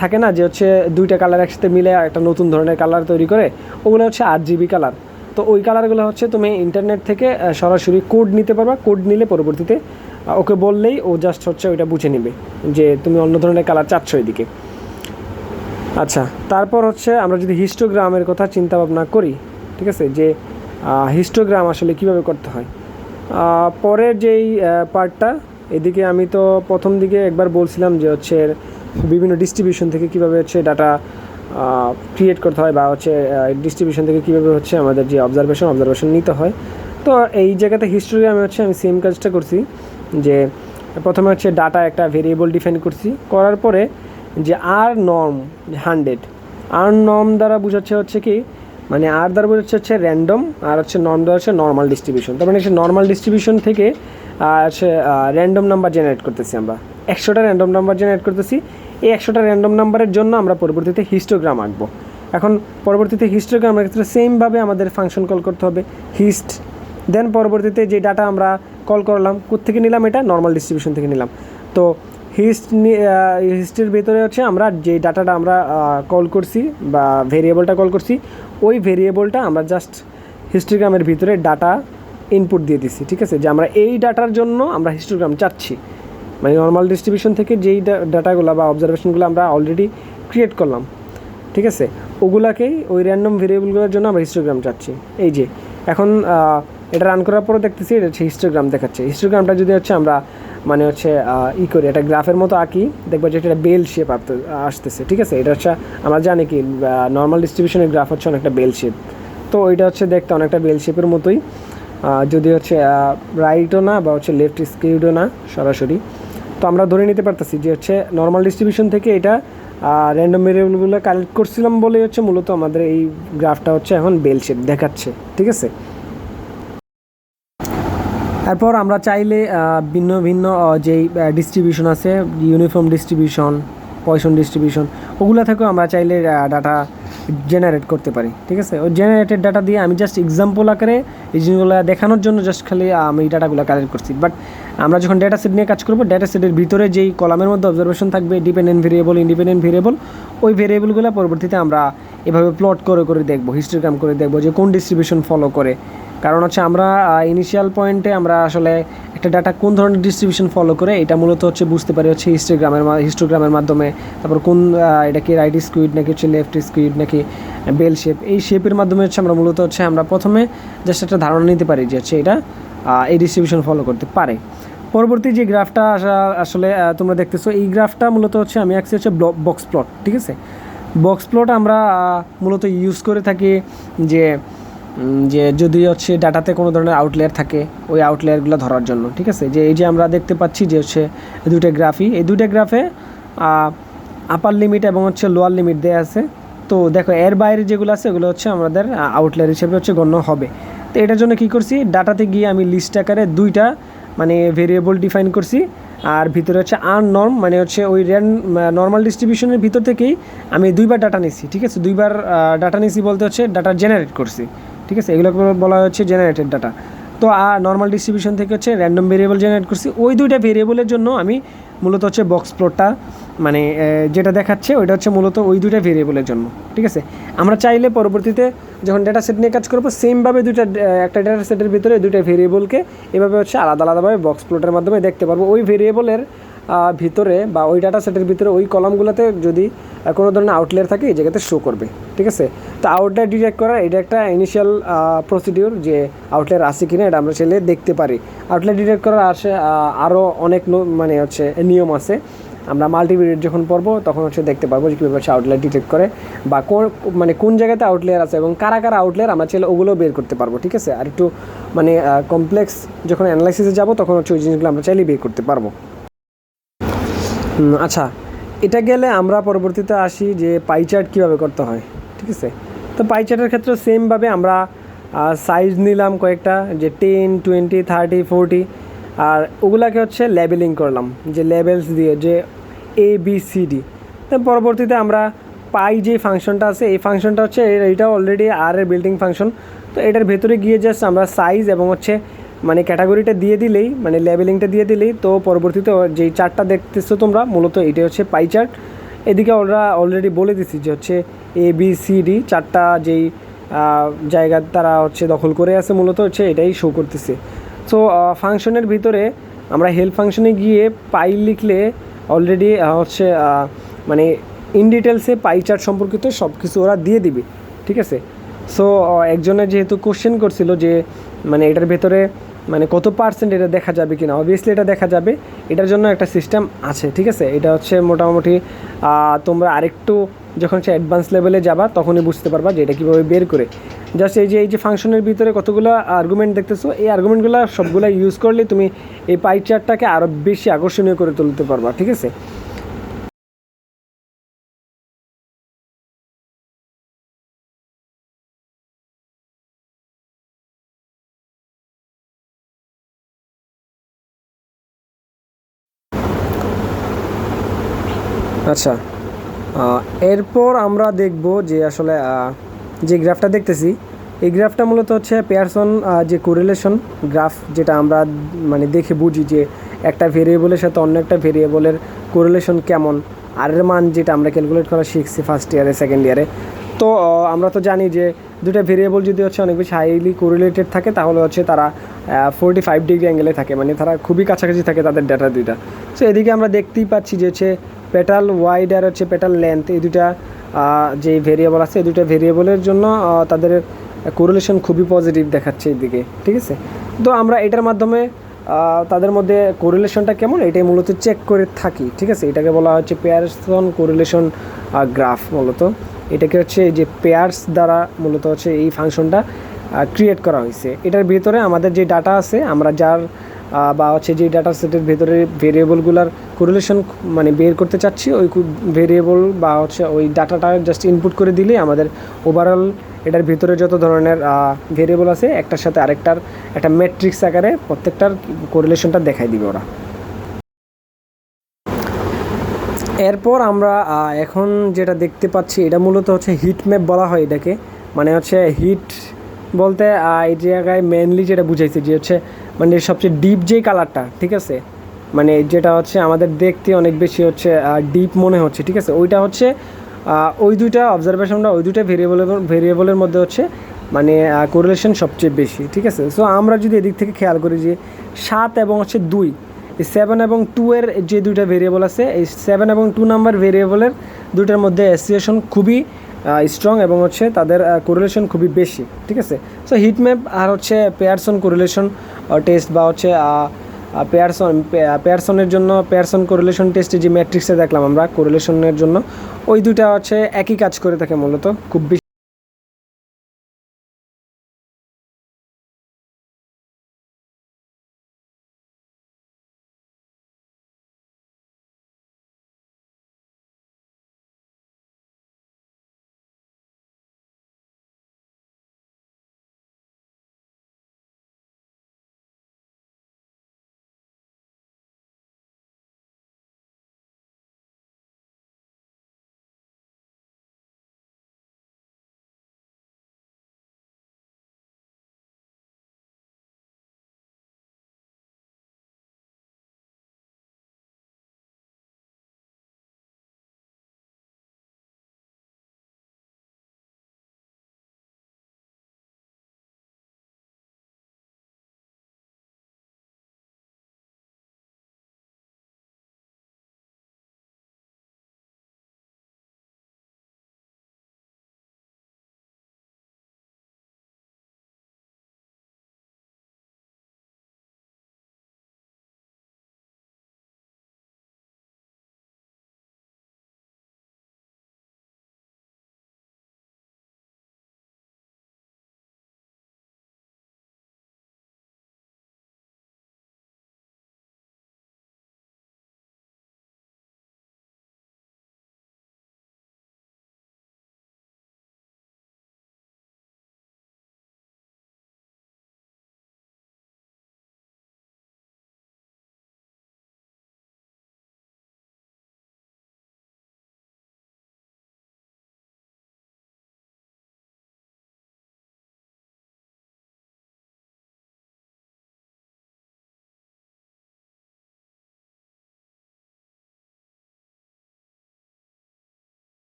থাকে না যে হচ্ছে দুইটা কালার একসাথে মিলে একটা নতুন ধরনের কালার তৈরি করে, ওগুলো হচ্ছে RGB কালার। তো ওই কালারগুলো হচ্ছে তুমি ইন্টারনেট থেকে সরাসরি কোড নিতে পারবা, কোড নিলে পরবর্তীতে ওকে বললেই ও জাস্ট হচ্ছে ওইটা বুঝে নেবে যে তুমি অন্য ধরনের কালার চাচ্ছ এদিকে। আচ্ছা, তারপর হচ্ছে আমরা যদি হিস্টোগ্রামের কথা চিন্তা ভাবনা করি, ঠিক আছে, যে হিস্টোগ্রাম আসলে কীভাবে করতে হয়। পরের যেই পার্টটা এদিকে আমি তো প্রথম দিকে একবার বলছিলাম যে হচ্ছে বিভিন্ন ডিস্ট্রিবিউশন থেকে কীভাবে হচ্ছে ডাটা ক্রিয়েট করতে হয় বা হচ্ছে ডিস্ট্রিবিউশন থেকে কীভাবে হচ্ছে আমাদের যে অবজারভেশন নিতে হয়। তো এই জায়গাতে হিস্টোগ্রামে হচ্ছে আমি সেম কাজটা করছি, যে প্রথমে হচ্ছে ডাটা একটা ভেরিয়েবল ডিফাইন করছি, করার পরে যে আর নর্ম 100 আর নর্ম দ্বারা বোঝাচ্ছে হচ্ছে কি, মানে আর দ্বারা বোঝাচ্ছে হচ্ছে র্যান্ডম, আর হচ্ছে নর্ম দ্বারা হচ্ছে নর্মাল ডিস্ট্রিবিউশন। তার মানে হচ্ছে নর্মাল ডিস্ট্রিবিউশন থেকে হচ্ছে র্যান্ডম নাম্বার জেনারেট করতেছি আমরা, 100টা র্যান্ডম নাম্বার জেনারেট করতেছি। এই 100টা র্যান্ডম নাম্বারের জন্য আমরা পরবর্তীতে হিস্টোগ্রাম আঁকবো। এখন পরবর্তীতে হিস্টোগ্রামের ক্ষেত্রে সেমভাবে আমাদের ফাংশন কল করতে হবে হিস্ট, দেন পরবর্তীতে যে ডাটা আমরা কল করলাম কোত্থেকে নিলাম, এটা নর্মাল ডিস্ট্রিবিউশন থেকে নিলাম। তো হিস্টের ভেতরে হচ্ছে আমরা যে ডাটাটা আমরা কল করছি বা ভেরিয়েবলটা কল করছি ওই ভেরিয়েবলটা আমরা জাস্ট হিস্টোগ্রামের ভিতরে ডাটা ইনপুট দিয়ে দিছি, ঠিক আছে। যে আমরা এই ডাটার জন্য আমরা হিস্টোগ্রাম চাচ্ছি, মানে নর্মাল ডিস্ট্রিবিউশন থেকে যেই ডাটাগুলো বা অবজারভেশনগুলো আমরা অলরেডি ক্রিয়েট করলাম, ঠিক আছে, ওগুলাকেই ওই র্যান্ডম ভেরিয়েবলগুলোর জন্য আমরা হিস্টোগ্রাম চাচ্ছি। এই যে এখন এটা রান করার পরে দেখতেছি এটা হচ্ছে হিস্টোগ্রাম দেখাচ্ছে। হিস্টোগ্রামটা যদি হচ্ছে আমরা মানে হচ্ছে করি একটা গ্রাফের মতো আঁকি, দেখবো যে এটা বেল শেপ আসতেছে, ঠিক আছে। এটা হচ্ছে আমরা জানি কি নর্মাল ডিস্ট্রিবিউশনের গ্রাফ হচ্ছে অনেকটা বেল শেপ, তো ওইটা হচ্ছে দেখতে অনেকটা বেল শেপের মতোই, যদি হচ্ছে রাইটও না বা হচ্ছে লেফট স্কিউডও না সরাসরি। তো আমরা ধরে নিতে পারতেছি যে হচ্ছে নর্মাল ডিস্ট্রিবিউশন থেকে এটা র্যান্ডম ভেরিয়েবলগুলো কালেক্ট করছিলাম বলেই হচ্ছে মূলত আমাদের এই গ্রাফটা হচ্ছে এখন বেল শেপ দেখাচ্ছে, ঠিক আছে। এরপর আমরা চাইলে ভিন্ন ভিন্ন যেই ডিস্ট্রিবিউশন আছে, ইউনিফর্ম ডিস্ট্রিবিউশন, পয়সন ডিস্ট্রিবিউশন, ওগুলো থেকেও আমরা চাইলে ডাটা জেনারেট করতে পারি, ঠিক আছে। ওই জেনারেটেড ডাটা দিয়ে আমি জাস্ট এক্সাম্পল আকারে এই জিনিসগুলো দেখানোর জন্য জাস্ট খালি আমি এই ডাটাগুলো কালেক্ট করছি। বাট আমরা যখন ডেটা সেট নিয়ে কাজ করবো, ডেটা সেটের ভিতরে যেই কলামের মধ্যে অবজারভেশন থাকবে, ডিপেন্ডেন্ট ভেরিয়েবল, ইন্ডিপেন্ডেন্ট ভেরিয়েবল, ওই ভেরিয়েবলগুলো পরবর্তীতে আমরা এভাবে প্লট করে করে দেখবো, হিস্টোগ্রাম করে দেখবো যে কোন ডিস্ট্রিবিউশন ফলো করে। কারণ হচ্ছে আমরা ইনিশিয়াল পয়েন্টে আমরা আসলে একটা ডাটা কোন ধরনের ডিস্ট্রিবিউশন ফলো করে এটা মূলত হচ্ছে বুঝতে পারি হচ্ছে হিস্টোগ্রামের মাধ্যমে। তারপর কোন এটা কি রাইট স্কুইড নাকি হচ্ছে লেফট স্কুইড নাকি বেল শেপ, এই শেপের মাধ্যমে হচ্ছে আমরা মূলত হচ্ছে আমরা প্রথমে জাস্ট একটা ধারণা নিতে পারি যে হচ্ছে এটা এই ডিস্ট্রিবিউশন ফলো করতে পারে। পরবর্তী যে গ্রাফটা আসলে তোমরা দেখতেছো, এই গ্রাফটা মূলত হচ্ছে আমি আঁকছি হচ্ছে বক্স প্লট, ঠিক আছে। বক্স প্লট আমরা মূলত ইউজ করে থাকি যে যদি হচ্ছে ডাটাতে কোনো ধরনের আউটলেয়ার থাকে ওই আউটলেয়ারগুলো ধরার জন্য, ঠিক আছে। যে এই যে আমরা দেখতে পাচ্ছি যে হচ্ছে দুইটা গ্রাফই, এই দুইটা গ্রাফে আপার লিমিট এবং হচ্ছে লোয়ার লিমিট দেওয়া আছে। তো দেখো এর বাইরে যেগুলো আছে ওগুলো হচ্ছে আমাদের আউটলেয়ার হিসেবে হচ্ছে গণ্য হবে। তো এটার জন্য কী করছি, ডাটাতে গিয়ে আমি লিস্ট আকারে দুইটা মানে ভেরিয়েবল ডিফাইন করছি, আর ভিতরে হচ্ছে আননর্ম মানে হচ্ছে ওই নর্মাল ডিস্ট্রিবিউশনের ভিতর থেকেই আমি দুইবার ডাটা নিছি, ঠিক আছে। দুইবার ডাটা নিছি বলতে হচ্ছে ডাটা জেনারেট করছি, ঠিক আছে। এগুলোকে বলা হচ্ছে জেনারেটেড ডাটা। তো নর্মাল ডিস্ট্রিবিউশন থেকে হচ্ছে র্যান্ডম ভেরিয়েবল জেনারেট করছি। ওই দুইটা ভেরিয়েবলের জন্য আমি মূলত হচ্ছে বক্স প্লটটা মানে যেটা দেখাচ্ছে ওইটা হচ্ছে মূলত ওই দুইটা ভেরিয়েবলের জন্য, ঠিক আছে। আমরা চাইলে পরবর্তীতে যখন ডেটা সেট নিয়ে কাজ করবো সেমভাবে একটা ডেটা সেটের ভিতরে দুইটা ভেরিয়েবলকে এভাবে হচ্ছে আলাদা আলাদাভাবে বক্স প্লটের মাধ্যমে দেখতে পারবো। ওই ভেরিয়েবলের ভিতরে বা ওই ডাটা সেটের ভিতরে ওই কলামগুলোতে যদি কোনো ধরনের আউটলেয়ার থাকে এই জায়গাতে শো করবে, ঠিক আছে। তো আউটলেয়ার ডিটেক্ট করা এটা একটা ইনিশিয়াল প্রসিডিওর, যে আউটলেয়ার আছে কিনা এটা আমরা চাইলে দেখতে পারি। আউটলেয়ার ডিটেক্ট করার আরও অনেক মানে হচ্ছে নিয়ম আছে। আমরা মাল্টিভিডিওর যখন পড়বো তখন হচ্ছে দেখতে পারবো যে কীভাবে হচ্ছে আউটলেয়ার ডিটেক্ট করে বা মানে কোন জায়গাতে আউটলেয়ার আছে এবং কারা কারা আউটলেয়ার আমরা চাইলে ওগুলো বের করতে পারবো, ঠিক আছে। আর একটু মানে কমপ্লেক্স যখন অ্যানালাইসিসে যাবো তখন হচ্ছে ওই জিনিসগুলো আমরা চাইলে বের করতে পারবো। আচ্ছা, এটা গেলে আমরা পরবর্তীতে আসি যে পাই চার্ট কীভাবে করতে হয়, ঠিক আছে। তো পাই চার্টের ক্ষেত্রে সেমভাবে আমরা সাইজ নিলাম কয়েকটা, যে 10, 20, 30, 40, আর ওগুলাকে হচ্ছে লেবেলিং করলাম, যে লেবেলস দিয়ে যে ABCD। তো পরবর্তীতে আমরা পাই যে ফাংশনটা আছে এই ফাংশনটা হচ্ছে এইটা অলরেডি আর এর বিল্ডিং ফাংশন। তো এটার ভেতরে গিয়ে জাস্ট আমরা সাইজ এবং হচ্ছে মানে ক্যাটাগরিটা দিয়ে দিলেই মানে লেবেলিংটা দিয়ে দিলেই তো পরবর্তীতে যেই চার্টটা দেখতেছো তোমরা মূলত এইটাই হচ্ছে পাই চার্ট। এদিকে আমরা অলরেডি বলে দিচ্ছি যে হচ্ছে ABCD চারটা যেই জায়গা তারা হচ্ছে দখল করে আছে মূলত হচ্ছে এটাই শো করতেছে। সো ফাংশনের ভিতরে আমরা হেল্প ফাংশনে গিয়ে পাই লিখলে অলরেডি হচ্ছে মানে ইন ডিটেলসে পাই চার্ট সম্পর্কিত সব কিছু ওরা দিয়ে দিবে, ঠিক আছে। সো একজনের যেহেতু কোশ্চেন করছিল যে মানে এটার ভেতরে মানে কত পার্সেন্ট এটা দেখা যাবে কিনা, অবভিয়াসলি এটা দেখা যাবে, এটার জন্য একটা সিস্টেম আছে, ঠিক আছে। এটা হচ্ছে মোটামুটি তোমরা আরেকটু যখন হচ্ছে অ্যাডভান্স লেভেলে যাবা তখনই বুঝতে পারবা যে এটা কীভাবে বের করে। জাস্ট এই যে ফাংশনের ভিতরে কতগুলো আর্গুমেন্ট দেখতেছো এই আর্গুমেন্টগুলো সবগুলো ইউজ করলে তুমি এই পাই চার্টটাকে আরও বেশি আকর্ষণীয় করে তুলতে পারবা, ঠিক আছে। আচ্ছা, এরপর আমরা দেখব যে আসলে যে গ্রাফটা দেখতেছি এই গ্রাফটা মূলত হচ্ছে পেয়ারসন যে কোরিলেশন গ্রাফ, যেটা আমরা মানে দেখে বুঝি যে একটা ভেরিয়েবলের সাথে অন্য একটা ভেরিয়েবলের কোরিলেশন কেমন, আর এর মান যেটা আমরা ক্যালকুলেট করা শিখছি ফার্স্ট ইয়ারে সেকেন্ড ইয়ারে। তো আমরা তো জানি যে দুটো ভেরিয়েবল যদি হচ্ছে অনেক বেশি হাইলি কোরিলেটেড থাকে তাহলে হচ্ছে তারা 45 ডিগ্রি অ্যাঙ্গেলে থাকে, মানে তারা খুবই কাছাকাছি থাকে তাদের ডাটা দুইটা। সো এদিকে আমরা দেখতেই পাচ্ছি যে হচ্ছে পেটাল ওয়াইড আর হচ্ছে পেটাল লেন্থ এই দুইটা যে ভেরিয়েবল আছে এই দুইটা ভেরিয়েবলের জন্য তাদের কোরিলেশন খুবই পজিটিভ দেখাচ্ছে এদিকে, ঠিক আছে। তো আমরা এটার মাধ্যমে তাদের মধ্যে কোরিলেশনটা কেমন এটাই মূলত চেক করে থাকি, ঠিক আছে। এটাকে বলা হচ্ছে পেয়ারসন কোরিলেশন গ্রাফ। মূলত এটাকে হচ্ছে যে পেয়ার্স দ্বারা মূলত হচ্ছে এই ফাংশনটা ক্রিয়েট করা হয়েছে। এটার ভিতরে আমাদের যে ডাটা আছে আমরা যার বা হচ্ছে যে ডাটা সেটের ভেতরে ভেরিয়েবলগুলোর কোরিলেশন মানে বের করতে চাচ্ছি ওই ভেরিয়েবল বা হচ্ছে ওই ডাটাটা জাস্ট ইনপুট করে দিলেই আমাদের ওভারঅল এটার ভিতরে যত ধরনের ভেরিয়েবল আছে একটার সাথে আরেকটার একটা ম্যাট্রিক্স আকারে প্রত্যেকটার কোরিলেশনটা দেখাই দিবে ওরা। এরপর আমরা এখন যেটা দেখতে পাচ্ছি এটা মূলত হচ্ছে হিট ম্যাপ বলা হয় এটাকে, মানে হচ্ছে হিট বলতে এই জায়গায় মেনলি যেটা বুঝাইছে যে হচ্ছে মানে সবচেয়ে ডিপ যেই কালারটা, ঠিক আছে, মানে যেটা হচ্ছে আমাদের দেখতে অনেক বেশি হচ্ছে ডিপ মনে হচ্ছে, ঠিক আছে, ওইটা হচ্ছে ওই দুইটা অবজারভেশনটা ওই দুইটা ভেরিয়েবলের মধ্যে হচ্ছে মানে কোরিলেশন সবচেয়ে বেশি, ঠিক আছে। সো আমরা যদি এদিক থেকে খেয়াল করি যে 7 এবং হচ্ছে 2 এই 7 এবং 2 এর যে দুইটা ভেরিয়েবল আছে এই 7 এবং 2 নাম্বার ভেরিয়েবলের দুইটার মধ্যে অ্যাসোসিয়েশন খুবই স্ট্রং এবং হচ্ছে তাদের কোরিলেশন খুবই বেশি, ঠিক আছে। সো হিট ম্যাপ আর হচ্ছে পেয়ারসন কোরিলেশন টেস্ট বা হচ্ছে পেয়ারসনের জন্য পেয়ারসন কোরিলেশন টেস্টে যে ম্যাট্রিক্সে দেখলাম আমরা কোরিলেশনের জন্য ওই দুইটা হচ্ছে একই কাজ করে থাকে মূলত খুব বেশি।